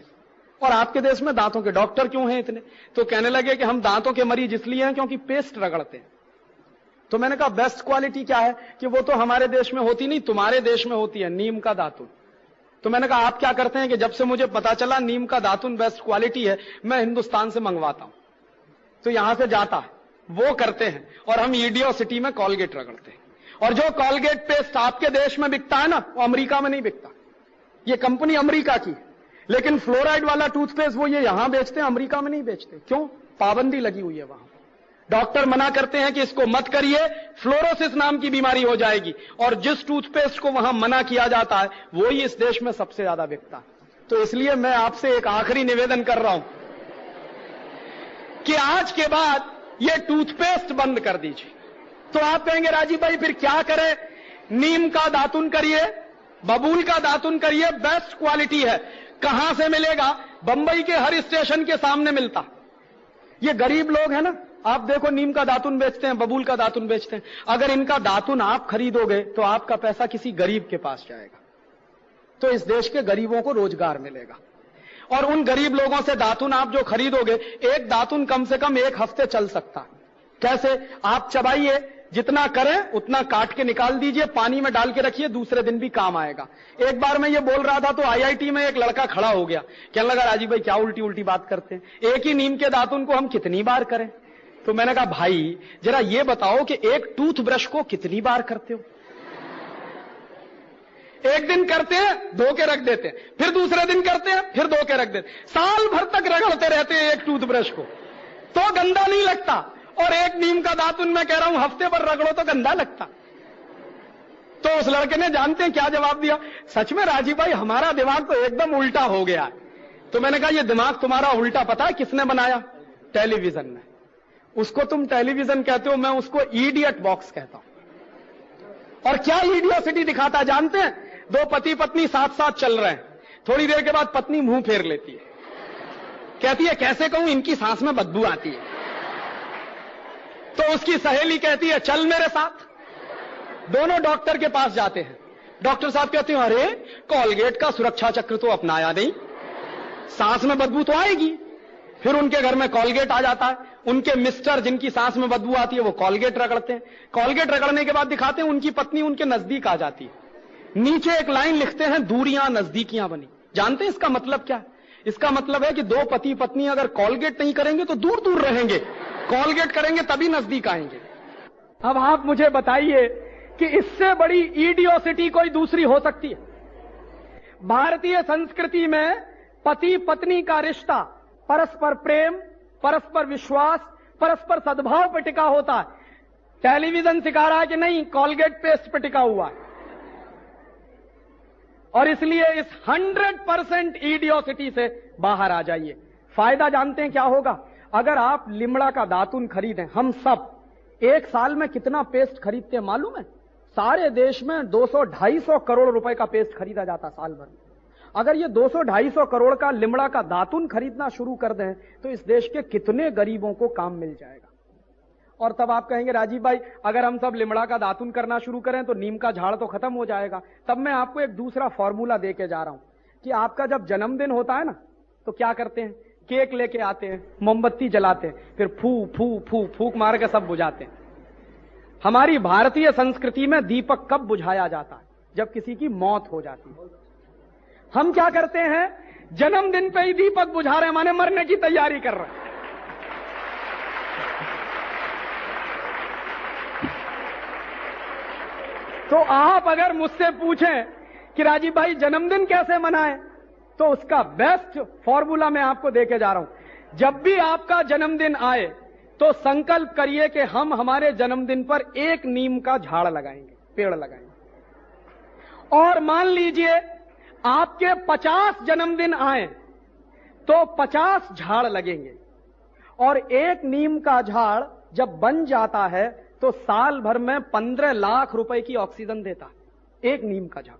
और आपके देश में दांतों के डॉक्टर क्यों हैं इतने? तो कहने लगे कि हम दांतों के मरीज इसलिए हैं क्योंकि पेस्ट रगड़ते हैं। तो मैंने कहा बेस्ट क्वालिटी क्या है? कि वो तो हमारे देश में होती नहीं, तुम्हारे देश में होती है, नीम का दातुन। तो मैंने कहा आप क्या करते हैं? कि जब से मुझे पता चला नीम का दातुन बेस्ट क्वालिटी है, मैं हिंदुस्तान से मंगवाता हूं। तो यहां से जाता है, वो करते हैं, और हम ईडियो सिटी में कॉलगेट रगड़ते हैं। और जो कॉलगेट पेस्ट आपके देश में बिकता है ना, वो अमेरिका में नहीं बिकता। ये कंपनी अमेरिका की, लेकिन फ्लोराइड वाला टूथपेस्ट वो ये यहां बेचते हैं, अमेरिका में नहीं बेचते। क्यों? पाबंदी लगी हुई है वहां। डॉक्टर मना करते हैं कि इसको मत करिए, फ्लोरोसिस नाम की बीमारी हो जाएगी। और जिस टूथपेस्ट को वहां मना किया जाता है वो ही इस देश में सबसे ज्यादा बिकता है। तो इसलिए मैं आपसे एक आखिरी निवेदन कर रहा हूं कि आज के बाद ये टूथपेस्ट बंद कर दीजिए। तो आप कहेंगे राजीव भाई फिर क्या करें? नीम का दातुन करिए, बबूल का दातुन करिए, बेस्ट क्वालिटी है। कहां से मिलेगा? बंबई के हर स्टेशन के सामने मिलता। ये गरीब लोग हैं ना, आप देखो नीम का दातुन बेचते हैं, बबूल का दातुन बेचते हैं। अगर इनका दातुन आप खरीदोगे तो आपका पैसा किसी गरीब के पास जाएगा, तो इस देश के गरीबों को रोजगार मिलेगा। और उन गरीब लोगों से दातुन आप जो खरीदोगे, एक दातुन कम से कम 1 हफ्ते चल सकता है। कैसे? आप चबाइए, जितना करें उतना काट के निकाल दीजिए, पानी में डाल के रखिए, दूसरे दिन भी काम आएगा। एक बार मैं ये बोल रहा था तो आईआईटी में एक लड़का खड़ा हो गया, कहने लगा राजीव भाई क्या उल्टी उल्टी बात करते हैं, एक ही नीम के दातुन को हम कितनी बार करें? तो मैंने कहा भाई जरा ये बताओ कि एक टूथब्रश को कितनी बार करते हो? एक दिन करते हैं, धो के रख देते हैं, फिर दूसरे दिन करते हैं, फिर धो के रख देते हैं, साल भर तक रगड़ते रहते हैं एक टूथब्रश को, तो गंदा नहीं लगता। और एक नीम का दातुन मैं कह रहा हूं हफ्ते भर रगड़ो तो गंदा लगता। तो उस लड़के ने जानते हैं क्या जवाब दिया? सच में राजीव भाई हमारा दिमाग तो एकदम उल्टा हो गया। तो मैंने कहा ये दिमाग तुम्हारा उल्टा पता है किसने बनाया? टेलीविजन ने। उसको तुम टेलीविजन कहते हो, मैं उसको इडियट बॉक्स कहता हूं। और क्या इडियोसिटी दिखाता जानते हैं? 2 पति पत्नी साथ साथ चल रहे हैं, थोड़ी देर के बाद पत्नी मुंह फेर लेती है, कहती है कैसे कहूं इनकी सांस में बदबू आती है। तो उसकी सहेली कहती है चल मेरे साथ। दोनों डॉक्टर के पास जाते हैं। डॉक्टर साहब कहते हैं अरे कॉलगेट का सुरक्षा चक्र तो अपनाया नहीं, सांस में बदबू तो आएगी। फिर उनके घर में कॉलगेट आ जाता है। उनके मिस्टर जिनकी सांस में बदबू आती है वो कॉलगेट रगड़ते हैं। कॉलगेट रगड़ने के बाद दिखाते हैं उनकी पत्नी उनके नजदीक आ जाती है। नीचे एक लाइन लिखते हैं दूरियां नजदीकियां बनी। जानते हैं इसका मतलब क्या है? इसका मतलब है कि 2 पति पत्नी अगर कॉलगेट नहीं करेंगे तो दूर दूर रहेंगे, कॉलगेट करेंगे तभी नजदीक आएंगे। अब आप मुझे बताइए कि इससे बड़ी इडियोसिटी कोई दूसरी हो सकती है? भारतीय संस्कृति में पति पत्नी का रिश्ता परस्पर प्रेम, परस्पर विश्वास, परस्पर सद्भाव पर टिका होता है। टेलीविजन सिखा रहा है कि नहीं कॉलगेट पेस्ट पर टिका हुआ है। और इसलिए इस 100% इडियोसिटी से बाहर आ जाइए। फायदा जानते हैं क्या होगा? अगर आप लिमड़ा का दातुन खरीदें, हम सब एक साल में कितना पेस्ट खरीदते हैं मालूम है? सारे देश में 200-250 करोड़ रुपए का पेस्ट खरीदा जाता साल भर में। अगर ये 200-250 करोड़ का लिमड़ा का दातुन खरीदना शुरू कर दें तो इस देश के कितने गरीबों को काम मिल जाएगा। और तब आप कहेंगे राजीव भाई अगर हम सब लिमड़ा का दातुन करना शुरू करें तो नीम का झाड़ तो खत्म हो जाएगा। तब मैं आपको एक दूसरा फॉर्मूला दे के जा रहा हूं कि आपका जब जन्मदिन होता है ना तो क्या करते हैं? केक लेके आते हैं, मोमबत्ती जलाते हैं, फिर फूक मार के सब बुझाते हैं। हमारी भारतीय संस्कृति में दीपक कब बुझाया जाता है? जब किसी की मौत हो जाती है। हम क्या करते हैं? जन्मदिन पे ही दीपक बुझा रहे हैं, माने मरने की तैयारी कर रहे हैं। तो आप अगर मुझसे पूछें कि राजीव भाई जन्मदिन कैसे मनाएं, तो उसका बेस्ट फॉर्मूला मैं आपको देके जा रहा हूं। जब भी आपका जन्मदिन आए तो संकल्प करिए कि हम हमारे जन्मदिन पर एक नीम का झाड़ लगाएंगे, पेड़ लगाएंगे। और मान लीजिए आपके 50 जन्मदिन आए तो 50 झाड़ लगेंगे। और एक नीम का झाड़ जब बन जाता है तो साल भर में 15 लाख रुपए की ऑक्सीजन देता है एक नीम का झाड़।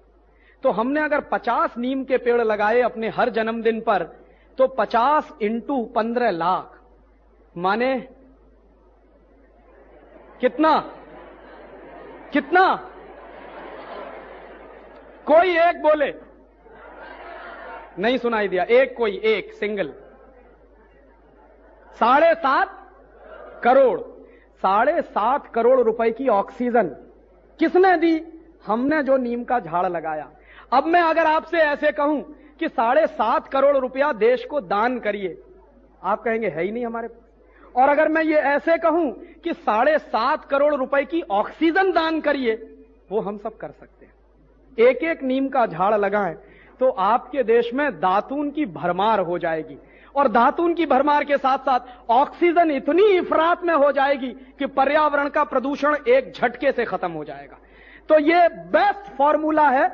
तो हमने अगर 50 नीम के पेड़ लगाए अपने हर जन्मदिन पर तो 50 इंटू 15 लाख माने कितना? कोई एक बोले, नहीं सुनाई दिया। कोई एक सिंगल 7.5 करोड़। 7.5 करोड़ रुपए की ऑक्सीजन किसने दी? हमने जो नीम का झाड़ लगाया। अब मैं अगर आपसे ऐसे कहूं कि 7.5 करोड़ रुपया देश को दान करिए, आप कहेंगे है ही नहीं हमारे पास। और अगर मैं ये ऐसे कहूं कि 7.5 करोड़ रुपए की ऑक्सीजन दान करिए, वो हम सब कर सकते हैं। एक एक नीम का झाड़ लगाएं तो आपके देश में दातून की भरमार हो जाएगी। और दातून की भरमार के साथ साथ ऑक्सीजन इतनी इफरात में हो जाएगी कि पर्यावरण का प्रदूषण एक झटके से खत्म हो जाएगा। तो ये बेस्ट फॉर्मूला है,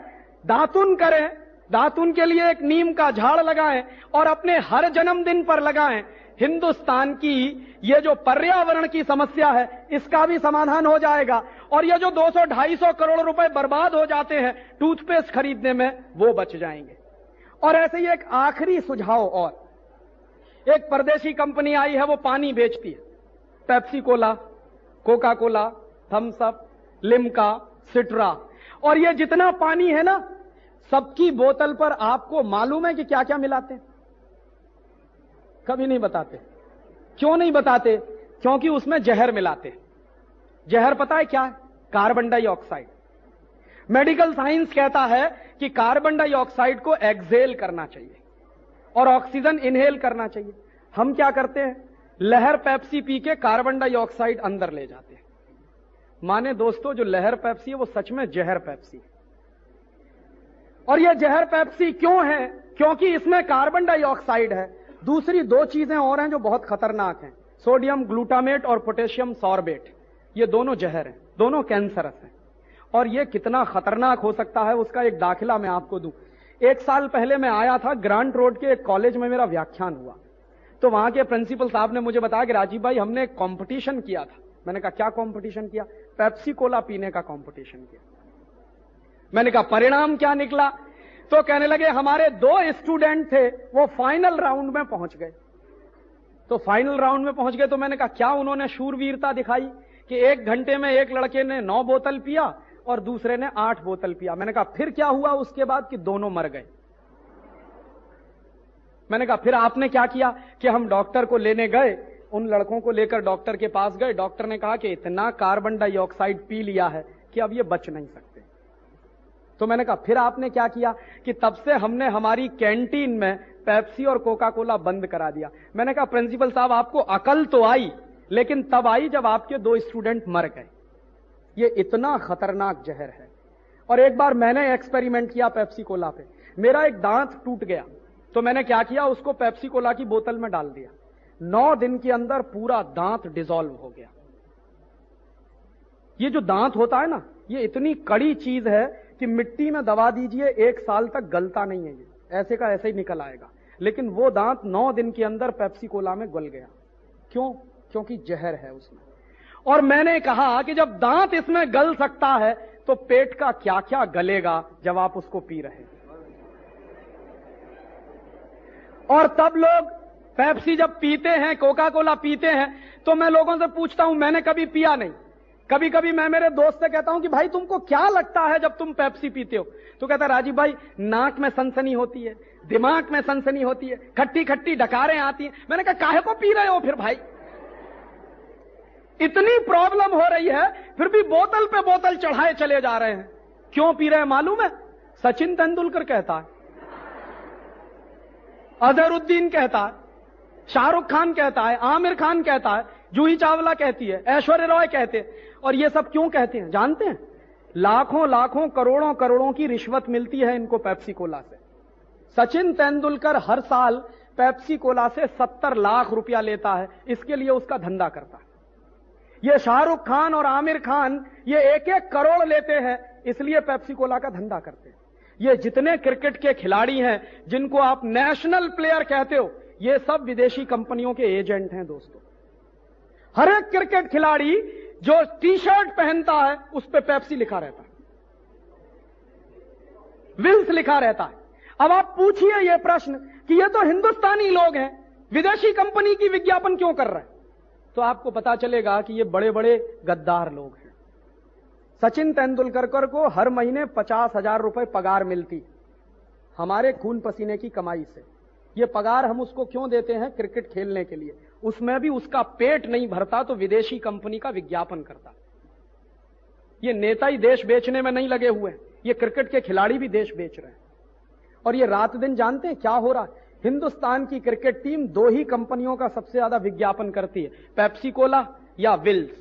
दातून करें, दातून के लिए एक नीम का झाड़ लगाएं और अपने हर जन्मदिन पर लगाएं। हिंदुस्तान की ये जो पर्यावरण की समस्या है इसका भी समाधान हो जाएगा। और ये जो 200-250 करोड़ रुपए बर्बाद हो जाते हैं टूथपेस्ट खरीदने में, वो बच जाएंगे। और ऐसे ही एक आखिरी सुझाव और, एक परदेशी कंपनी आई है, वो पानी बेचती है, Pepsi Cola, Coca Cola, Thums Up, Limca, Citra. और ये जितना पानी है ना, सबकी बोतल पर आपको मालूम है कि क्या क्या मिलाते हैं? कभी नहीं बताते। क्यों नहीं बताते? क्योंकि उसमें जहर मिलाते। जहर पता है क्या है? Carbon dioxide. मेडिकल साइंस कहता है कि कार्बन डाइऑक्साइड को एक्सेल करना चाहिए और ऑक्सीजन इनहेल करना चाहिए। हम क्या करते हैं? लहर पेप्सी पी के कार्बन डाइऑक्साइड अंदर ले जाते हैं। माने दोस्तों, जो लहर पेप्सी है वो सच में जहर पेप्सी है। और ये जहर पेप्सी क्यों है? क्योंकि इसमें कार्बन डाइऑक्साइड है। दूसरी दो चीजें और हैं जो बहुत खतरनाक हैं, सोडियम ग्लूटामेट और पोटेशियम सॉर्बेट। ये दोनों जहर हैं, दोनों कैंसरस हैं। और ये कितना खतरनाक हो सकता है उसका एक दाखिला मैं आपको दूं। 1 साल पहले मैं आया था, ग्रांट रोड के एक कॉलेज में मेरा व्याख्यान हुआ। तो वहां के प्रिंसिपल साहब ने मुझे बताया कि राजीव भाई हमने एक कॉम्पिटिशन किया था। मैंने कहा क्या कॉम्पिटिशन किया? पेप्सी कोला पीने का कॉम्पिटिशन किया। मैंने कहा परिणाम क्या निकला? तो कहने लगे हमारे 2 स्टूडेंट थे, वो फाइनल राउंड में पहुंच गए। तो फाइनल राउंड में पहुंच गए तो मैंने कहा क्या उन्होंने शूरवीरता दिखाई कि 1 घंटे में एक लड़के ने 9 बोतल पिया और दूसरे ने 8 बोतल पिया। मैंने कहा फिर क्या हुआ उसके बाद? कि दोनों मर गए। मैंने कहा फिर आपने क्या किया? कि हम डॉक्टर को लेने गए, उन लड़कों को लेकर डॉक्टर के पास गए। डॉक्टर ने कहा कि इतना कार्बन डाइऑक्साइड पी लिया है कि अब ये बच नहीं सकते। तो मैंने कहा फिर आपने क्या किया? कि तब से हमने हमारी कैंटीन में पेप्सी और कोका कोला बंद करा दिया। मैंने कहा प्रिंसिपल साहब आपको अकल तो आई, लेकिन तब आई जब आपके 2 स्टूडेंट मर गए। ये इतना खतरनाक जहर है। और एक बार मैंने एक्सपेरिमेंट किया पेप्सी कोला पे, मेरा एक दांत टूट गया। तो मैंने क्या किया? उसको पेप्सी कोला की बोतल में डाल दिया। 9 दिन के अंदर पूरा दांत डिसॉल्व हो गया। ये जो दांत होता है ना, ये इतनी कड़ी चीज है कि मिट्टी में दबा दीजिए 1 साल तक गलता नहीं है, ये ऐसे का ऐसे ही निकल आएगा। लेकिन वो दांत 9 दिन के अंदर पेप्सी कोला में गल गया। क्यों? क्योंकि जहर है उसमें। और मैंने कहा कि जब दांत इसमें गल सकता है तो पेट का क्या क्या गलेगा जब आप उसको पी रहे हैं। और तब लोग पेप्सी जब पीते हैं, कोका कोला पीते हैं, तो मैं लोगों से पूछता हूं, मैंने कभी पिया नहीं। कभी कभी मैं मेरे दोस्त से कहता हूं कि भाई तुमको क्या लगता है जब तुम पेप्सी पीते हो? तो कहता है राजीव भाई, नाक में सनसनी होती है, दिमाग में सनसनी होती है, खट्टी खट्टी डकारें आती हैं। मैंने कहा काहे को पी रहे हो फिर भाई? इतनी प्रॉब्लम हो रही है फिर भी बोतल पे बोतल चढ़ाए चले जा रहे हैं। क्यों पी रहे हैं मालूम है? सचिन तेंदुलकर कहता है, अजहरुद्दीन कहता है, शाहरुख खान कहता है, आमिर खान कहता है, जूही चावला कहती है, ऐश्वर्या रॉय कहते हैं। और ये सब क्यों कहते हैं जानते हैं? लाखों लाखों करोड़ों करोड़ों की रिश्वत मिलती है इनको पेप्सी कोला से। सचिन तेंदुलकर हर साल पेप्सी कोला से 70 लाख रुपया लेता है, इसके लिए उसका धंधा करता है। ये शाहरुख खान और आमिर खान ये 1-1 करोड़ लेते हैं, इसलिए पेप्सी कोला का धंधा करते हैं। ये जितने क्रिकेट के खिलाड़ी हैं जिनको आप नेशनल प्लेयर कहते हो, ये सब विदेशी कंपनियों के एजेंट हैं दोस्तों। हर एक क्रिकेट खिलाड़ी जो टी-शर्ट पहनता है उस पे पेप्सी लिखा रहता है, विल्स लिखा रहता है। अब आप पूछिए ये प्रश्न कि ये तो हिंदुस्तानी लोग हैं, विदेशी कंपनी की विज्ञापन क्यों कर रहे हैं? तो आपको पता चलेगा कि ये बड़े बड़े गद्दार लोग हैं। सचिन तेंदुलकर को हर महीने 50,000 रुपए पगार मिलती, हमारे खून पसीने की कमाई से। ये पगार हम उसको क्यों देते हैं? क्रिकेट खेलने के लिए। उसमें भी उसका पेट नहीं भरता तो विदेशी कंपनी का विज्ञापन करता। ये नेता ही देश बेचने में नहीं लगे हुए हैं, ये क्रिकेट के खिलाड़ी भी देश बेच रहे हैं। और ये रात दिन जानते हैं क्या हो रहा है? हिंदुस्तान की क्रिकेट टीम 2 ही कंपनियों का सबसे ज्यादा विज्ञापन करती है, पेप्सी कोला या विल्स।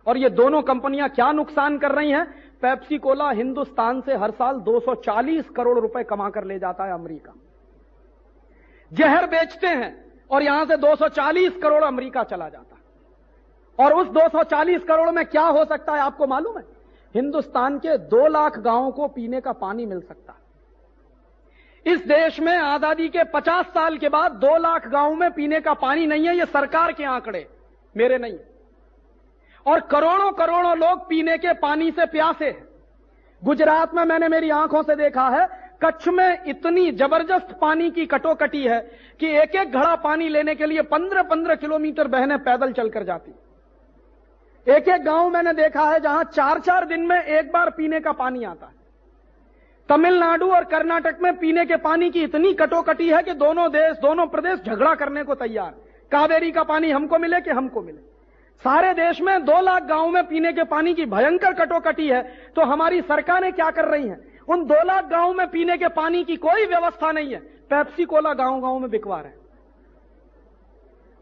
और ये दोनों कंपनियां क्या नुकसान कर रही हैं? पेप्सी कोला हिंदुस्तान से हर साल 240 करोड़ रुपए कमा कर ले जाता है अमेरिका। जहर बेचते हैं और यहां से 240 करोड़ अमेरिका चला जाता है। और उस 240 करोड़ में क्या हो सकता है आपको मालूम है? हिंदुस्तान के 2 लाख गांवों को पीने का पानी मिल सकता है। इस देश में आजादी के 50 साल के बाद 2 लाख गांवों में पीने का पानी नहीं है। ये सरकार के आंकड़े, मेरे नहीं। और करोड़ों करोड़ों लोग पीने के पानी से प्यासे हैं। गुजरात में मैंने मेरी आंखों से देखा है, कच्छ में इतनी जबरदस्त पानी की कटोकटी है कि 1-1 घड़ा पानी लेने के लिए 15-15 किलोमीटर बहनें पैदल चलकर जाती। 1-1 गांव मैंने देखा है जहां 4-4 दिन में 1 बार पीने का पानी आता है। तमिलनाडु और कर्नाटक में पीने के पानी की इतनी कटोकटी है कि दोनों प्रदेश झगड़ा करने को तैयार। कावेरी का पानी हमको मिले कि हमको मिले। सारे देश में 2 लाख गांवों में पीने के पानी की भयंकर कटोकटी है, तो हमारी सरकारें क्या कर रही हैं? उन 2 लाख गांवों में पीने के पानी की कोई व्यवस्था नहीं है, पेप्सी कोला गांव गांव में बिकवा रहे हैं।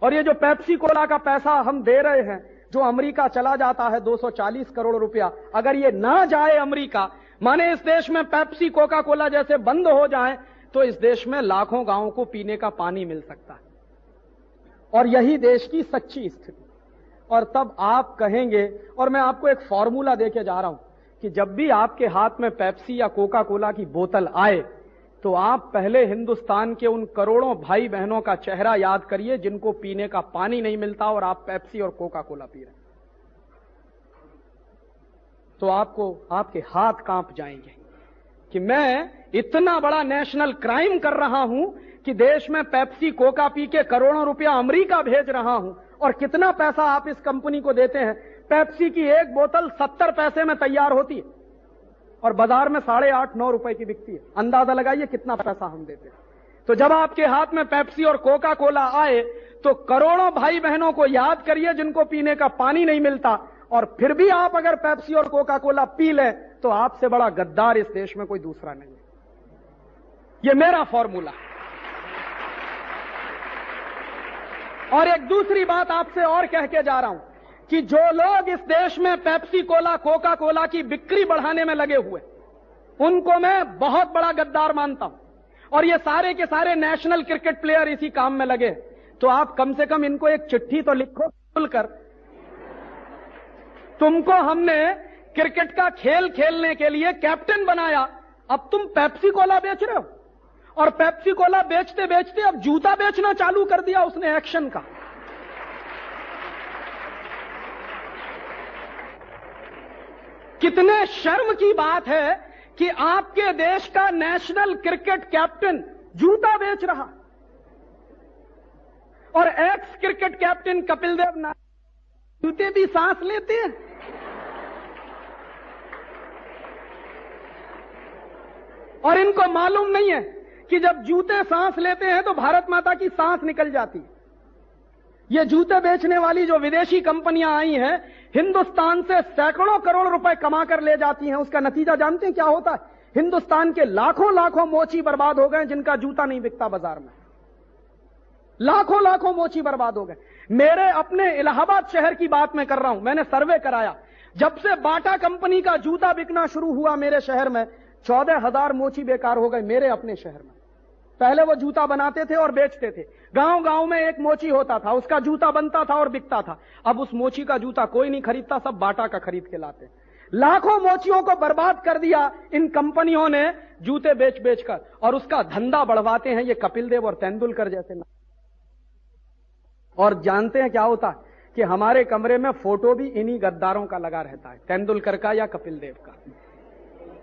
और ये जो पेप्सी कोला का पैसा हम दे रहे हैं, जो अमेरिका चला जाता है 240 करोड़ रुपया, अगर ये ना जाए अमेरिका, माने इस देश में पेप्सी कोका कोला जैसे बंद हो जाए, तो इस देश में लाखों गांवों को पीने का पानी मिल सकता है। और यही देश की सच्ची स्थिति। और तब आप कहेंगे, और मैं आपको एक फॉर्मूला देके जा रहा हूं कि जब भी आपके हाथ में पेप्सी या कोका कोला की बोतल आए, तो आप पहले हिंदुस्तान के उन करोड़ों भाई बहनों का चेहरा याद करिए जिनको पीने का पानी नहीं मिलता और आप पेप्सी और कोका कोला पी रहे हैं। तो आपको आपके हाथ कांप जाएंगे कि मैं इतना बड़ा नेशनल क्राइम कर रहा हूं कि देश में पेप्सी कोका पी के करोड़ों रुपया अमेरिका भेज रहा हूं। और कितना पैसा आप इस कंपनी को देते हैं? पेप्सी की 1 बोतल 70 पैसे में तैयार होती है और बाजार में 8.5-9 रुपए की बिकती है। अंदाजा लगाइए कितना पैसा हम देते हैं। तो जब आपके हाथ में पेप्सी और कोका कोला आए, तो करोड़ों भाई बहनों को याद करिए जिनको पीने का पानी नहीं मिलता। और फिर भी आप अगर पेप्सी और कोका कोला पी लें, तो आपसे बड़ा गद्दार इस देश में कोई दूसरा नहीं है। ये मेरा फॉर्मूला। और एक दूसरी बात आपसे और कह के जा रहा हूं कि जो लोग इस देश में पेप्सी कोला कोका कोला की बिक्री बढ़ाने में लगे हुए, उनको मैं बहुत बड़ा गद्दार मानता हूं। और ये सारे के सारे नेशनल क्रिकेट प्लेयर इसी काम में लगे। तो आप कम से कम इनको एक चिट्ठी तो लिखो खुलकर, तुमको हमने क्रिकेट का खेल खेलने के लिए कैप्टन बनाया, अब तुम पेप्सी कोला बेच रहे हो। और पेप्सी कोला बेचते बेचते अब जूता बेचना चालू कर दिया उसने, एक्शन का। कितने शर्म की बात है कि आपके देश का नेशनल क्रिकेट कैप्टन जूता बेच रहा, और x cricket captain Kapil Dev ना जूते भी सांस लेते हैं। और इनको मालूम नहीं है कि जब जूते सांस लेते हैं तो भारत माता की सांस निकल जाती है। ये जूते बेचने वाली जो विदेशी कंपनियां आई हैं, हिंदुस्तान से सैकड़ों करोड़ रुपए कमा कर ले जाती हैं। उसका नतीजा जानते हैं क्या होता है? हिंदुस्तान के लाखों लाखों मोची बर्बाद हो गए जिनका जूता नहीं बिकता बाजार में। लाखों लाखों मोची बर्बाद हो गए। मेरे अपने इलाहाबाद शहर की बात मैं कर रहा हूं, मैंने सर्वे कराया। जब से बाटा कंपनी का जूता बिकना शुरू हुआ मेरे शहर में, 14,000 मोची बेकार हो गए मेरे अपने शहर में। पहले वो जूता बनाते थे और बेचते थे, गांव गांव में एक मोची होता था, उसका जूता बनता था और बिकता था। अब उस मोची का जूता कोई नहीं खरीदता, सब बाटा का खरीद के लाते। लाखों मोचियों को बर्बाद कर दिया इन कंपनियों ने जूते बेच बेचकर, और उसका धंधा बढ़वाते हैं ये कपिल देव और तेंदुलकर जैसे। और जानते हैं क्या होता है कि हमारे कमरे में फोटो भी इन्हीं गद्दारों का लगा रहता है, तेंदुलकर का या कपिल देव का।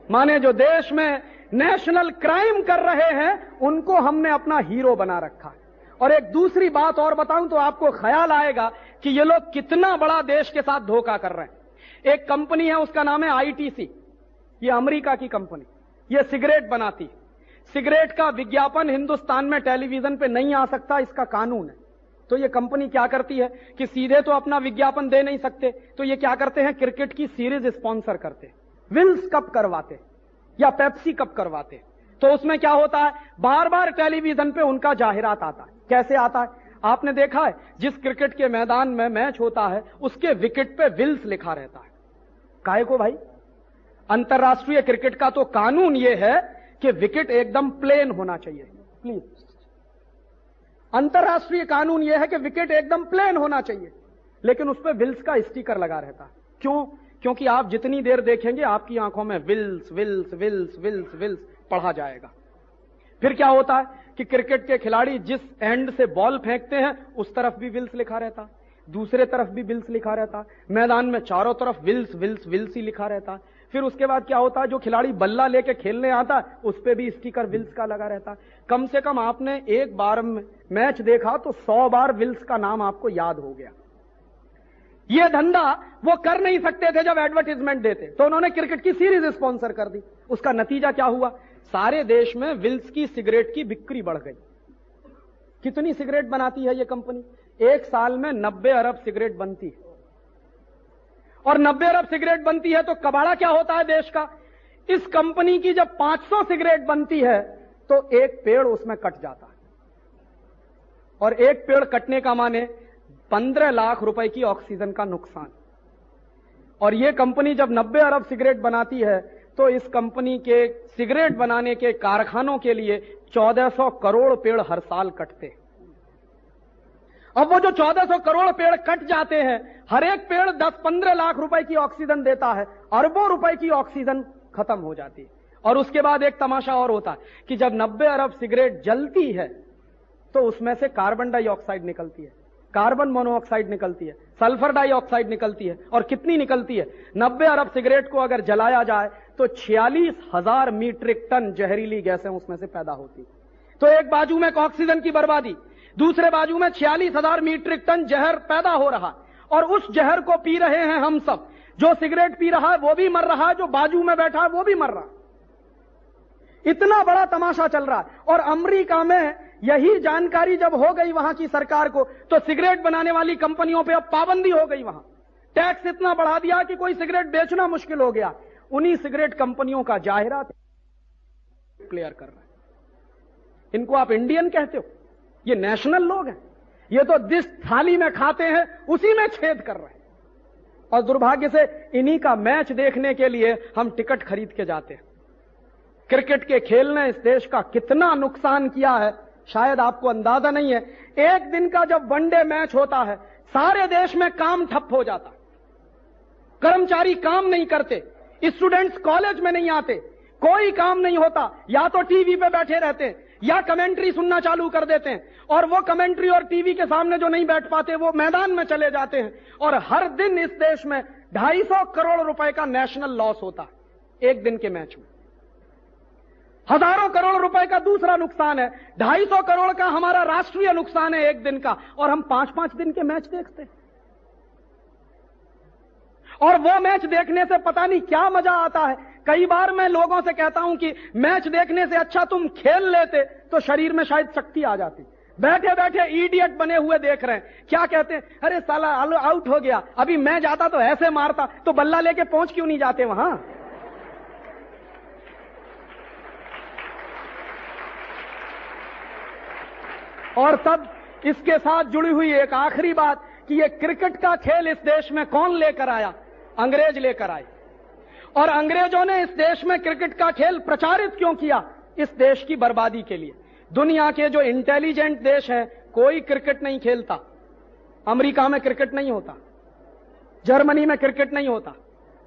माने जो देश में नेशनल क्राइम कर रहे हैं उनको हमने अपना हीरो बना रखा है। और एक दूसरी बात और बताऊं तो आपको ख्याल आएगा कि ये लोग कितना बड़ा देश के साथ धोखा कर रहे हैं। एक कंपनी है, उसका नाम है आईटीसी, ये अमेरिका की कंपनी, ये सिगरेट बनाती। सिगरेट का विज्ञापन हिंदुस्तान में टेलीविजन पे नहीं आ सकता, इसका कानून है। तो ये कंपनी क्या करती है कि सीधे तो अपना विज्ञापन दे नहीं सकते, तो ये क्या करते हैं, क्रिकेट की सीरीज स्पॉन्सर करते, विल्स कप करवाते या पेप्सी कप करवाते। तो उसमें क्या होता है, बार बार टेलीविजन पे उनका जाहिरात आता है। कैसे आता है? आपने देखा है, जिस क्रिकेट के मैदान में मैच होता है उसके विकेट पे विल्स लिखा रहता है। काहे को भाई? अंतरराष्ट्रीय क्रिकेट का तो कानून यह है कि विकेट एकदम प्लेन होना चाहिए। प्लीज, अंतरराष्ट्रीय कानून यह है कि विकेट एकदम प्लेन होना चाहिए, लेकिन उस पर विल्स का स्टिकर लगा रहता है। क्यों? क्योंकि आप जितनी देर देखेंगे आपकी आंखों में Wills Wills Wills Wills Wills पढ़ा जाएगा। फिर क्या होता है कि क्रिकेट के खिलाड़ी जिस एंड से बॉल फेंकते हैं उस तरफ भी विल्स लिखा रहता, दूसरे तरफ भी विल्स लिखा रहता, मैदान में चारों तरफ विल्स विल्स विल्स ही लिखा रहता। फिर उसके बाद क्या होता है, जो खिलाड़ी बल्ला लेके खेलने आता है उस पे भी स्टिकर विल्स का लगा रहता। कम से कम आपने एक बार मैच देखा तो 100 बार विल्स का नाम आपको याद हो गया। यह धंधा वो कर नहीं सकते थे जब एडवर्टाइजमेंट देते, तो उन्होंने क्रिकेट की सीरीज स्पॉन्सर कर दी। उसका नतीजा क्या हुआ, सारे देश में विल्स की सिगरेट की बिक्री बढ़ गई। कितनी सिगरेट बनाती है ये कंपनी? एक साल में 90 अरब सिगरेट बनती है। और 90 अरब सिगरेट बनती है तो कबाड़ा क्या होता है देश का? इस कंपनी की जब 500 सिगरेट बनती है तो एक पेड़ उसमें कट जाता है, और एक पेड़ कटने का माने 15 लाख रुपए की ऑक्सीजन का नुकसान। और यह कंपनी जब 90 अरब सिगरेट बनाती है तो इस कंपनी के सिगरेट बनाने के कारखानों के लिए 1400 करोड़ पेड़ हर साल कटते। अब वो जो 1400 करोड़ पेड़ कट जाते हैं, हर एक पेड़ 10-15 लाख रुपए की ऑक्सीजन देता है, अरबों रुपए की ऑक्सीजन खत्म हो जाती है। और उसके बाद एक तमाशा और होता है कि जब 90 अरब सिगरेट जलती है तो उसमें से कार्बन डाइऑक्साइड निकलती है, कार्बन मोनोऑक्साइड निकलती है, सल्फर डाइऑक्साइड निकलती है। और कितनी निकलती है? 90 अरब सिगरेट को अगर जलाया जाए तो 46,000 मीट्रिक टन जहरीली गैसें उसमें से पैदा होती। तो एक बाजू में ऑक्सीजन की बर्बादी, दूसरे बाजू में 46,000 मीट्रिक टन जहर पैदा हो रहा, और उस जहर को पी रहे हैं हम सब। जो सिगरेट पी रहा है वो भी मर रहा है, जो बाजू में बैठा है वो भी मर रहा है। इतना बड़ा तमाशा चल रहा है। और अमेरिका में यही जानकारी जब हो गई वहां की सरकार को, तो सिगरेट बनाने वाली कंपनियों पे अब पाबंदी हो गई। वहां टैक्स इतना बढ़ा दिया कि कोई सिगरेट बेचना मुश्किल हो गया। उन्हीं सिगरेट कंपनियों का जाहिरात प्लेयर कर रहा है। इनको आप इंडियन कहते हो? ये नेशनल लोग हैं। ये तो जिस थाली में खाते हैं उसी में छेद कर रहे हैं। और दुर्भाग्य से इन्हीं का मैच देखने के लिए हम टिकट खरीद के जाते हैं। क्रिकेट के खेल ने इस देश का कितना नुकसान किया है शायद आपको अंदाजा नहीं है। एक दिन का जब वनडे मैच होता है सारे देश में काम ठप हो जाता है। कर्मचारी काम नहीं करते, स्टूडेंट्स कॉलेज में नहीं आते, कोई काम नहीं होता, या तो टीवी पे बैठे रहते हैं या कमेंट्री सुनना चालू कर देते हैं, और वो कमेंट्री और टीवी के सामने जो नहीं बैठ पाते वो मैदान में चले जाते हैं। और हर दिन इस देश में 250 करोड़ रुपए का नेशनल लॉस होता है एक दिन के मैच में। हजारों करोड़ रुपए का दूसरा नुकसान है, 250 करोड़ का हमारा राष्ट्रीय नुकसान है एक दिन का, और हम 5-5 दिन के मैच देखते हैं। और वो मैच देखने से पता नहीं क्या मजा आता है। कई बार मैं लोगों से कहता हूं कि मैच देखने से अच्छा तुम खेल लेते तो शरीर में शायद शक्ति आ जाती। बैठे बैठे इडियट बने हुए देख रहे हैं, क्या कहते हैं, अरे साला आउट हो गया, अभी मैं जाता तो ऐसे मारता, तो बल्ला लेके पहुंच क्यों नहीं जाते वहां। और तब इसके साथ जुड़ी हुई एक आखिरी बात कि ये क्रिकेट का खेल इस देश में कौन लेकर आया? अंग्रेज लेकर आए। और अंग्रेजों ने इस देश में क्रिकेट का खेल प्रचारित क्यों किया? इस देश की बर्बादी के लिए। दुनिया के जो इंटेलिजेंट देश हैं कोई क्रिकेट नहीं खेलता। अमेरिका में क्रिकेट नहीं होता, जर्मनी में क्रिकेट नहीं होता,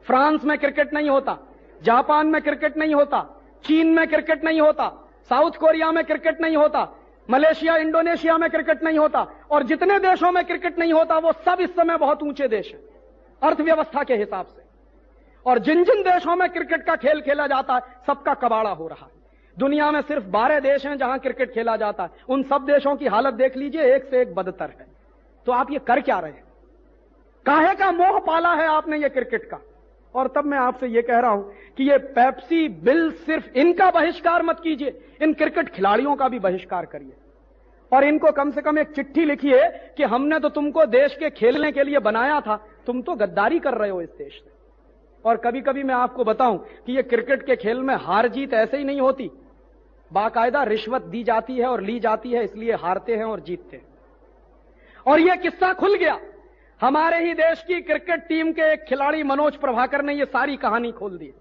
फ्रांस में क्रिकेट नहीं होता, जापान में क्रिकेट नहीं होता, चीन में क्रिकेट नहीं होता, साउथ कोरिया में क्रिकेट नहीं होता, मलेशिया इंडोनेशिया में क्रिकेट नहीं होता, और जितने देशों में क्रिकेट नहीं होता वो सब इस समय बहुत ऊंचे देश हैं अर्थव्यवस्था के हिसाब से। और जिन जिन देशों में क्रिकेट का खेल खेला जाता है सबका कबाड़ा हो रहा है। दुनिया में सिर्फ 12 देश हैं जहां क्रिकेट खेला जाता है, उन सब देशों की हालत देख लीजिए, एक से एक बदतर है। तो आप ये कर क्या रहे हैं? काहे का मोह पाला है आपने ये क्रिकेट का? और तब मैं आपसे ये कह रहा हूं कि ये पेप्सी बिल सिर्फ इनका बहिष्कार मत कीजिए, इन क्रिकेट खिलाड़ियों का भी बहिष्कार करिए। और इनको कम से कम एक चिट्ठी लिखिए कि हमने तो तुमको देश के खेलने के लिए बनाया था, तुम तो गद्दारी कर रहे हो इस देश से। और कभी कभी मैं आपको बताऊं कि ये क्रिकेट के खेल में हार जीत ऐसे ही नहीं होती, बाकायदा रिश्वत दी जाती है और ली जाती है, इसलिए हारते हैं और जीतते हैं। और यह किस्सा खुल गया, हमारे ही देश की क्रिकेट टीम के एक खिलाड़ी मनोज प्रभाकर ने यह सारी कहानी खोल दी।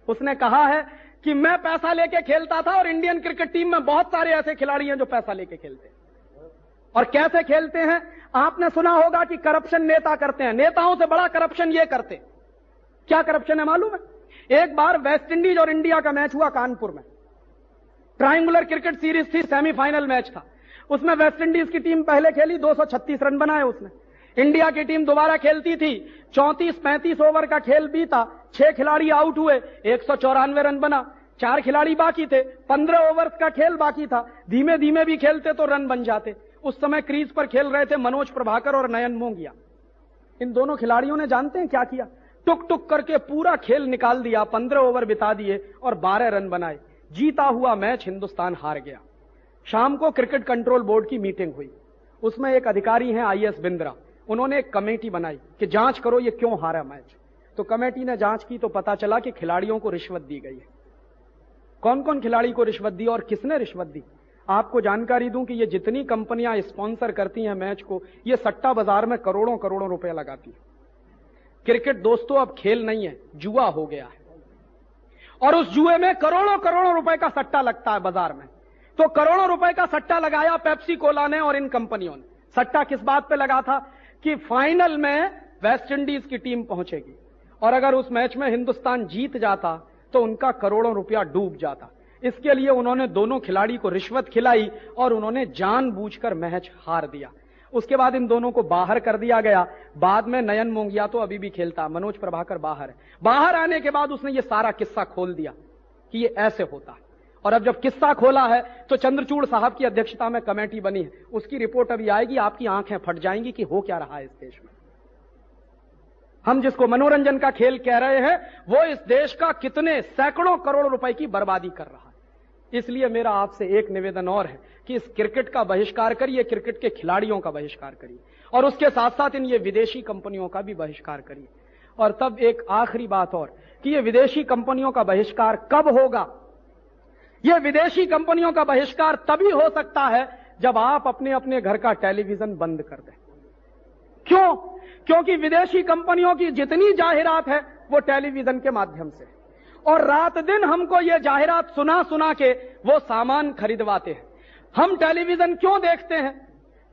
उसने कहा है कि मैं पैसा लेके खेलता था और इंडियन क्रिकेट टीम में बहुत सारे ऐसे खिलाड़ी हैं जो पैसा लेके खेलते हैं। और कैसे खेलते हैं? आपने सुना होगा कि करप्शन नेता करते हैं, नेताओं से बड़ा करप्शन ये करते। क्या करप्शन है मालूम है? एक बार वेस्ट इंडीज और इंडिया का मैच हुआ कानपुर में, ट्रायंगुलर क्रिकेट सीरीज थी, सेमीफाइनल मैच था। उसमें वेस्ट इंडीज की टीम पहले खेली, 236 रन बनाए उसने। इंडिया की टीम दोबारा खेलती थी, 34-35 ओवर का खेल बीता, 6 खिलाड़ी आउट हुए, 194 रन बना, 4 खिलाड़ी बाकी थे, 15 ओवर्स का खेल बाकी था। धीमे धीमे भी खेलते तो रन बन जाते। उस समय क्रीज पर खेल रहे थे मनोज प्रभाकर और नयन मोंगिया। इन दोनों खिलाड़ियों ने जानते हैं क्या किया? टुक टुक करके पूरा खेल निकाल दिया, 15 ओवर बिता दिए और 12 रन बनाए। जीता हुआ मैच हिंदुस्तान हार गया। शाम को क्रिकेट कंट्रोल बोर्ड की मीटिंग हुई, उसमें एक अधिकारी हैं IS बिंद्रा, उन्होंने एक कमेटी बनाई कि जांच करो ये क्यों हारा मैच। तो कमेटी ने जांच की तो पता चला कि खिलाड़ियों को रिश्वत दी गई है। कौन कौन खिलाड़ी को रिश्वत दी और किसने रिश्वत दी? आपको जानकारी दूं कि ये जितनी कंपनियां स्पॉन्सर करती हैं मैच को, ये सट्टा बाजार में करोड़ों करोड़ों रुपए लगाती है। क्रिकेट दोस्तों अब खेल नहीं है, जुआ हो गया है। और उस जुए में करोड़ों करोड़ों रुपए का सट्टा लगता है बाजार में। तो करोड़ों रुपए का सट्टा लगाया पेप्सी कोला ने और इन कंपनियों ने। सट्टा किस बात पे लगा था? कि फाइनल में वेस्ट इंडीज की टीम पहुंचेगी और अगर उस मैच में हिंदुस्तान जीत जाता तो उनका करोड़ों रुपया डूब जाता। इसके लिए उन्होंने दोनों खिलाड़ी को रिश्वत खिलाई और उन्होंने जानबूझकर मैच हार दिया। उसके बाद इन दोनों को बाहर कर दिया गया। बाद में नयन मोंगिया तो अभी भी खेलता, मनोज प्रभाकर बाहर है। बाहर आने के बाद उसने ये सारा किस्सा खोल दिया कि ये ऐसे होता है। और अब जब किस्सा खोला है तो चंद्रचूड़ साहब की अध्यक्षता में कमेटी बनी है, उसकी रिपोर्ट अभी आएगी, आपकी आंखें फट जाएंगी कि हो क्या रहा है इस देश में। हम जिसको मनोरंजन का खेल कह रहे हैं वो इस देश का कितने सैकड़ों करोड़ रुपए की बर्बादी कर रहा है। इसलिए मेरा आपसे एक निवेदन और है कि इस क्रिकेट का बहिष्कार करिए, क्रिकेट के खिलाड़ियों का बहिष्कार करिए और उसके साथ साथ इन ये विदेशी कंपनियों का भी बहिष्कार करिए। और तब एक आखिरी बात और कि ये विदेशी कंपनियों का बहिष्कार कब होगा? ये विदेशी कंपनियों का बहिष्कार तभी हो सकता है जब आप अपने अपने घर का टेलीविजन बंद कर दें। क्यों? क्योंकि विदेशी कंपनियों की जितनी जाहिरात है वो टेलीविजन के माध्यम से, और रात दिन हमको ये जाहिरात सुना सुना के वो सामान खरीदवाते हैं। हम टेलीविजन क्यों देखते हैं?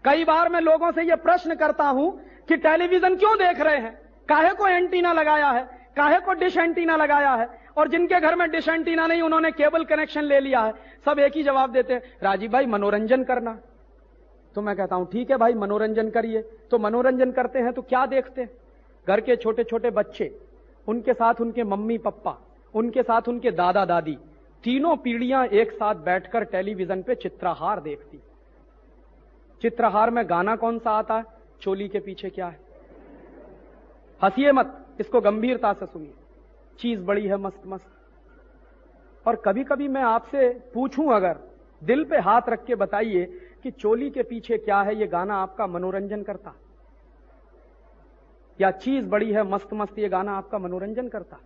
कई बार मैं लोगों से ये प्रश्न करता हूं कि टेलीविजन क्यों देख रहे हैं? काहे को एंटीना लगाया है, काहे को डिश एंटीना लगाया है, और जिनके घर में डिश एंटीना नहीं उन्होंने केबल कनेक्शन ले लिया है, सब एक ही जवाब देते हैं, राजीव भाई मनोरंजन करना। तो मैं कहता हूं ठीक है भाई मनोरंजन करिए। तो मनोरंजन करते हैं तो क्या देखते हैं? घर के छोटे छोटे बच्चे, उनके साथ उनके मम्मी पापा, उनके साथ उनके दादा दादी, तीनों पीढ़ियां एक साथ बैठकर टेलीविजन पे चित्रहार देखती। चित्रहार में गाना कौन सा आता है? चोली के पीछे क्या है। हंसिए मत, इसको गंभीरता से सुनिए। चीज बड़ी है मस्त मस्त। और कभी कभी मैं आपसे पूछूं, अगर दिल पे हाथ रख के बताइए कि चोली के पीछे क्या है, ये गाना आपका मनोरंजन करता, या चीज बड़ी है मस्त मस्त ये गाना आपका मनोरंजन करता?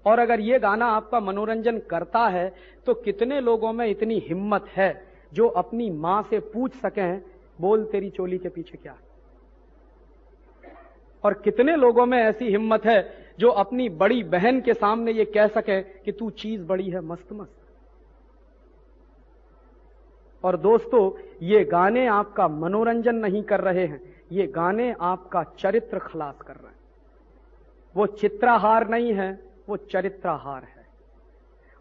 और अगर ये गाना आपका मनोरंजन करता है तो कितने लोगों में इतनी हिम्मत है जो अपनी मां से पूछ सकें, बोल तेरी चोली के पीछे क्या है? और कितने लोगों में ऐसी हिम्मत है जो अपनी बड़ी बहन के सामने ये कह सके कि तू चीज बड़ी है मस्त मस्त? और दोस्तों, ये गाने आपका मनोरंजन नहीं कर रहे हैं, ये गाने आपका चरित्र खलास कर रहे हैं। वो चित्रहार नहीं है, वो चरित्रहार है।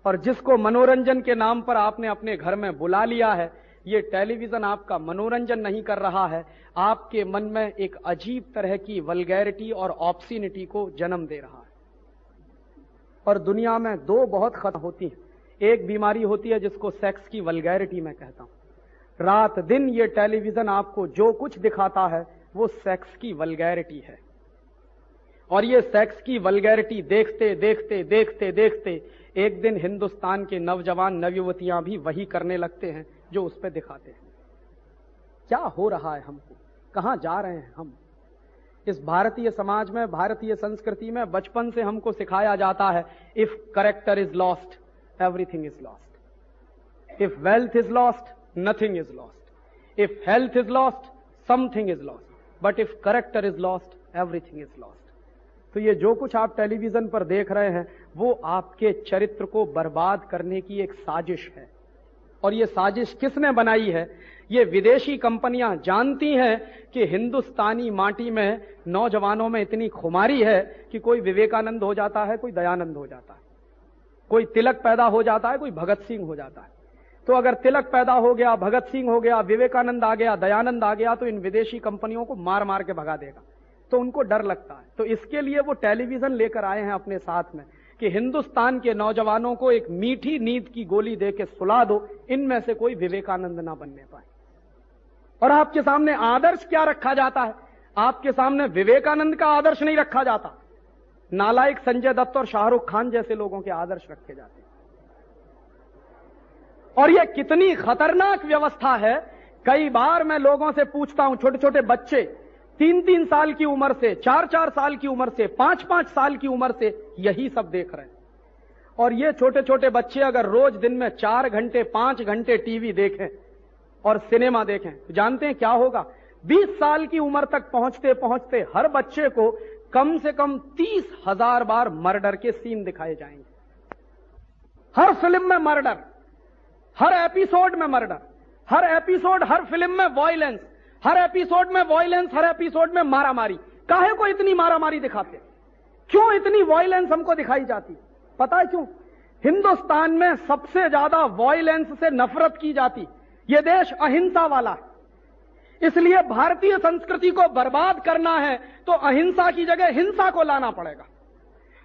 और जिसको मनोरंजन के नाम पर आपने अपने घर में बुला लिया है, ये टेलीविजन आपका मनोरंजन नहीं कर रहा है, आपके मन में एक अजीब तरह की वल्गैरिटी और ऑब्सिनिटी को जन्म दे रहा है। और दुनिया में दो बहुत खतरनाक होती हैं। एक बीमारी होती है जिसको सेक्स की वल्गैरिटी मैं कहता हूं। रात दिन ये टेलीविजन आपको जो कुछ दिखाता है वो सेक्स की वल्गैरिटी है। और ये सेक्स की वल्गैरिटी देखते देखते देखते देखते एक दिन हिंदुस्तान के नौजवान नवयुवतियां भी वही करने लगते हैं जो उस पर दिखाते हैं। क्या हो रहा है हमको? कहां जा रहे हैं हम? इस भारतीय समाज में, भारतीय संस्कृति में बचपन से हमको सिखाया जाता है, if character is lost everything is lost, if wealth is lost nothing is lost, if health is lost something is lost, but if character is lost everything is lost. तो ये जो कुछ आप टेलीविजन पर देख रहे हैं वो आपके चरित्र को बर्बाद करने की एक साजिश है। और ये साजिश किसने बनाई है? ये विदेशी कंपनियां जानती हैं कि हिंदुस्तानी माटी में नौजवानों में इतनी खुमारी है कि कोई विवेकानंद हो जाता है, कोई दयानंद हो जाता है, कोई तिलक पैदा हो जाता है, कोई भगत सिंह हो जाता है। तो अगर तिलक पैदा हो गया, भगत सिंह हो गया, विवेकानंद आ गया, दयानंद आ गया, तो इन विदेशी कंपनियों को मार मार के भगा देगा। तो उनको डर लगता है। तो इसके लिए वो टेलीविजन लेकर आए हैं अपने साथ में कि हिंदुस्तान के नौजवानों को एक मीठी नींद की गोली दे के सुला दो, इनमें से कोई विवेकानंद ना बनने पाए। और आपके सामने आदर्श क्या रखा जाता है? आपके सामने विवेकानंद का आदर्श नहीं रखा जाता, नालायक संजय दत्त और शाहरुख खान जैसे लोगों के आदर्श रखे जाते हैं। और यह कितनी खतरनाक व्यवस्था है। कई बार मैं लोगों से पूछता हूं, छोटे छोटे बच्चे 3-3 साल की उम्र से, 4-4 साल की उम्र से, 5-5 साल की उम्र से यही सब देख रहे हैं। और ये छोटे छोटे बच्चे अगर रोज दिन में 4 घंटे 5 घंटे टीवी देखें और सिनेमा देखें तो जानते हैं क्या होगा? 20 साल की उम्र तक पहुंचते पहुंचते हर बच्चे को कम से कम 30,000 बार मर्डर के सीन दिखाए जाएंगे। हर फिल्म में मर्डर, हर एपिसोड में मर्डर, हर एपिसोड, हर फिल्म में वॉयलेंस, हर एपिसोड में वॉयलेंस, हर एपिसोड में मारामारी। काहे को इतनी मारामारी दिखाते? क्यों इतनी वॉयलेंस हमको दिखाई जाती? पता है क्यों? हिंदुस्तान में सबसे ज्यादा वॉयलेंस से नफरत की जाती। यह देश अहिंसा वाला है, इसलिए भारतीय संस्कृति को बर्बाद करना है तो अहिंसा की जगह हिंसा को लाना पड़ेगा।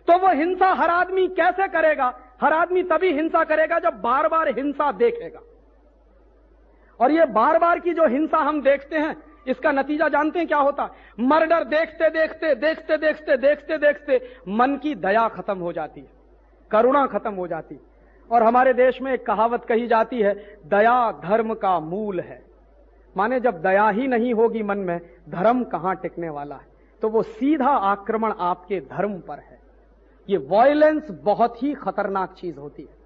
तो वो हिंसा हर आदमी कैसे करेगा? हर आदमी तभी हिंसा करेगा जब बार बार हिंसा देखेगा। और ये बार बार की जो हिंसा हम देखते हैं, इसका नतीजा जानते हैं क्या होता? मर्डर देखते देखते देखते देखते देखते देखते मन की दया खत्म हो जाती है, करुणा खत्म हो जाती है। और हमारे देश में एक कहावत कही जाती है, दया धर्म का मूल है। माने जब दया ही नहीं होगी मन में, धर्म कहां टिकने वाला है? तो वो सीधा आक्रमण आपके धर्म पर है। ये वॉयलेंस बहुत ही खतरनाक चीज होती है।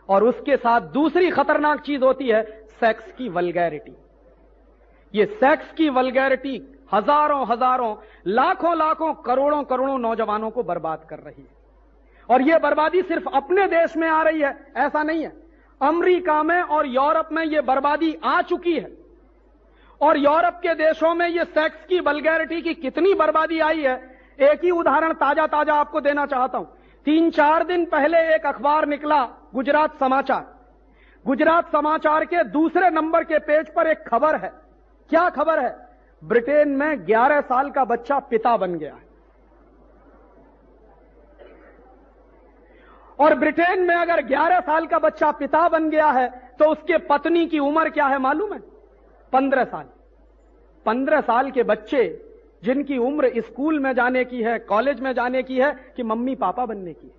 और उसके साथ दूसरी खतरनाक चीज होती है सेक्स की वल्गैरिटी। ये सेक्स की वल्गैरिटी हजारों हजारों, लाखों लाखों, करोड़ों करोड़ों नौजवानों को बर्बाद कर रही है। और यह बर्बादी सिर्फ अपने देश में आ रही है ऐसा नहीं है, अमेरिका में और यूरोप में यह बर्बादी आ चुकी है। और यूरोप के देशों में यह सेक्स की वल्गैरिटी की कितनी बर्बादी आई है, एक ही उदाहरण ताजा ताजा आपको देना चाहता हूं। 3-4 दिन पहले एक अखबार निकला, गुजरात समाचार। गुजरात समाचार के दूसरे नंबर के पेज पर एक खबर है। क्या खबर है? ब्रिटेन में 11 साल का बच्चा पिता बन गया है। और ब्रिटेन में अगर 11 साल का बच्चा पिता बन गया है तो उसके पत्नी की उम्र क्या है मालूम है? 15 साल। 15 साल के बच्चे जिनकी उम्र स्कूल में जाने की है, कॉलेज में जाने की है कि मम्मी पापा बनने की है।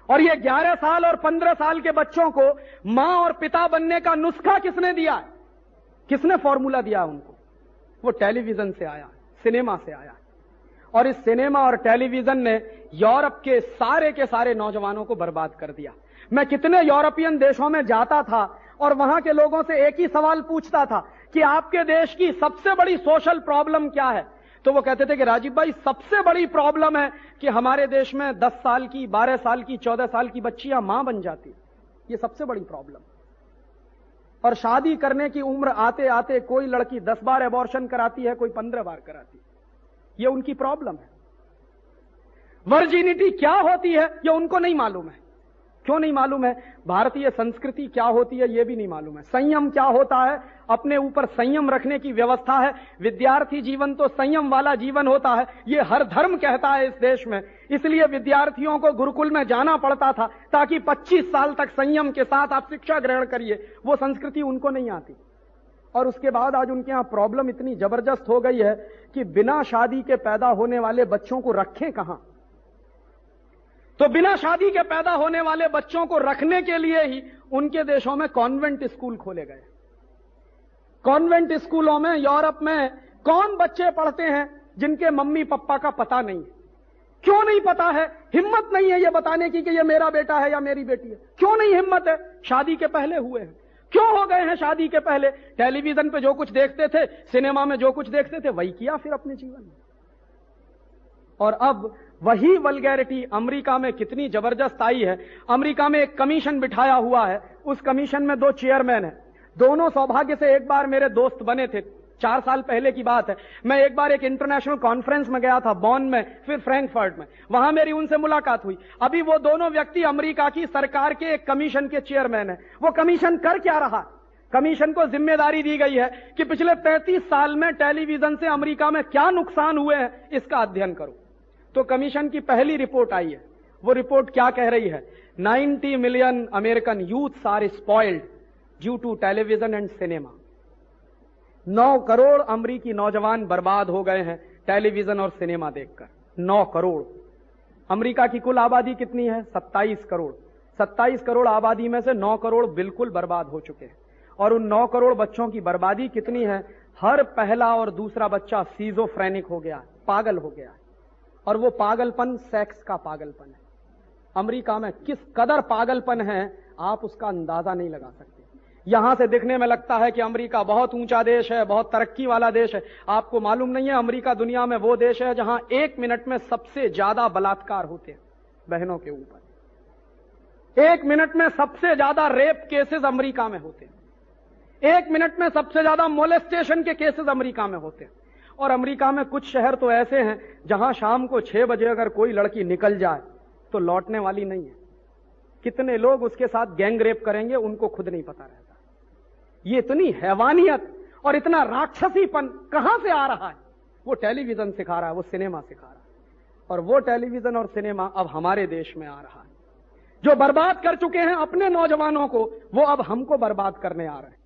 और ये 11 साल और 15 साल के बच्चों को मां और पिता बनने का नुस्खा किसने दिया है? किसने फॉर्मूला दिया उनको? वो टेलीविजन से आया, सिनेमा से आया। और इस सिनेमा और टेलीविजन ने यूरोप के सारे नौजवानों को बर्बाद कर दिया। मैं कितने यूरोपियन देशों में जाता था और वहां के लोगों से एक ही सवाल पूछता था कि आपके देश की सबसे बड़ी सोशल प्रॉब्लम क्या है? तो वो कहते थे कि राजीव भाई, सबसे बड़ी प्रॉब्लम है कि हमारे देश में 10 साल की, 12 साल की, 14 साल की बच्चियां मां बन जाती। ये सबसे बड़ी प्रॉब्लम। और शादी करने की उम्र आते आते कोई लड़की 10 बार एबॉर्शन कराती है, कोई 15 बार कराती है। ये उनकी प्रॉब्लम है। वर्जिनिटी क्या होती है ये उनको नहीं मालूम है। क्यों नहीं मालूम है? भारतीय संस्कृति क्या होती है ये भी नहीं मालूम है। संयम क्या होता है, अपने ऊपर संयम रखने की व्यवस्था है। विद्यार्थी जीवन तो संयम वाला जीवन होता है, ये हर धर्म कहता है इस देश में। इसलिए विद्यार्थियों को गुरुकुल में जाना पड़ता था ताकि 25 साल तक संयम के साथ आप शिक्षा ग्रहण करिए। वो संस्कृति उनको नहीं आती। और उसके बाद आज उनके यहां प्रॉब्लम इतनी जबरदस्त हो गई है कि बिना शादी के पैदा होने वाले बच्चों को रखें कहां? तो बिना शादी के पैदा होने वाले बच्चों को रखने के लिए ही उनके देशों में कॉन्वेंट स्कूल खोले गए। कॉन्वेंट स्कूलों में यूरोप में कौन बच्चे पढ़ते हैं जिनके मम्मी पापा का पता नहीं है? क्यों नहीं पता है? हिम्मत नहीं है ये बताने की कि ये मेरा बेटा है या मेरी बेटी है। क्यों नहीं हिम्मत है? शादी के पहले हुए हैं। क्यों हो गए हैं शादी के पहले? टेलीविजन पे जो कुछ देखते थे, सिनेमा में जो कुछ देखते थे, वही किया फिर अपने जीवन में। और अब वही वल्गैरिटी अमेरिका में कितनी जबरदस्त आई है। अमेरिका में एक कमीशन बिठाया हुआ है। उस कमीशन में 2 चेयरमैन हैं। दोनों सौभाग्य से एक बार मेरे दोस्त बने थे। 4 साल पहले की बात है। मैं एक बार एक इंटरनेशनल कॉन्फ्रेंस में गया था, बॉन में, फिर फ्रैंकफर्ट में। वहां मेरी उनसे मुलाकात हुई। अभी वो दोनों व्यक्ति अमेरिका की सरकार के एक कमीशन के चेयरमैन हैं। वो कमीशन कर क्या रहा? कमीशन को जिम्मेदारी दी गई है कि पिछले 33 साल में टेलीविजन से अमेरिका में क्या नुकसान हुए हैं इसका अध्ययन करो। तो कमीशन की पहली रिपोर्ट आई है। वो रिपोर्ट क्या कह रही है? 90 million American youths are spoiled due to television and cinema. 9 crore अमेरिकी नौजवान बर्बाद हो गए हैं टेलीविजन और सिनेमा देखकर। 9 करोड़। अमेरिका की कुल आबादी कितनी है? 27 करोड़। 27 करोड़ आबादी में से 9 करोड़ बिल्कुल बर्बाद हो चुके हैं। और उन 9 करोड़ बच्चों की बर्बादी कितनी है? हर पहला और दूसरा बच्चा सीजोफ्रेनिक हो गया, पागल हो गया। और वो पागलपन सेक्स का पागलपन है। अमेरिका में किस कदर पागलपन है आप उसका अंदाजा नहीं लगा सकते। यहां से दिखने में लगता है कि अमेरिका बहुत ऊंचा देश है, बहुत तरक्की वाला देश है। आपको मालूम नहीं है अमेरिका दुनिया में वो देश है जहां 1 मिनट में सबसे ज्यादा बलात्कार होते हैं बहनों के ऊपर। 1 मिनट में सबसे ज्यादा रेप केसेस अमेरिका में होते हैं। 1 मिनट में सबसे ज्यादा मोलेस्टेशन के केसेस अमेरिका में होते हैं। और अमेरिका में कुछ शहर तो ऐसे हैं जहां शाम को 6 बजे अगर कोई लड़की निकल जाए तो लौटने वाली नहीं है। कितने लोग उसके साथ गैंग रेप करेंगे उनको खुद नहीं पता रहता। ये इतनी हैवानियत और इतना राक्षसीपन कहां से आ रहा है? वो टेलीविजन सिखा रहा है, वो सिनेमा सिखा रहा है। और वो टेलीविजन और सिनेमा अब हमारे देश में आ रहा है। जो बर्बाद कर चुके हैं अपने नौजवानों को, वो अब हमको बर्बाद करने आ रहे हैं।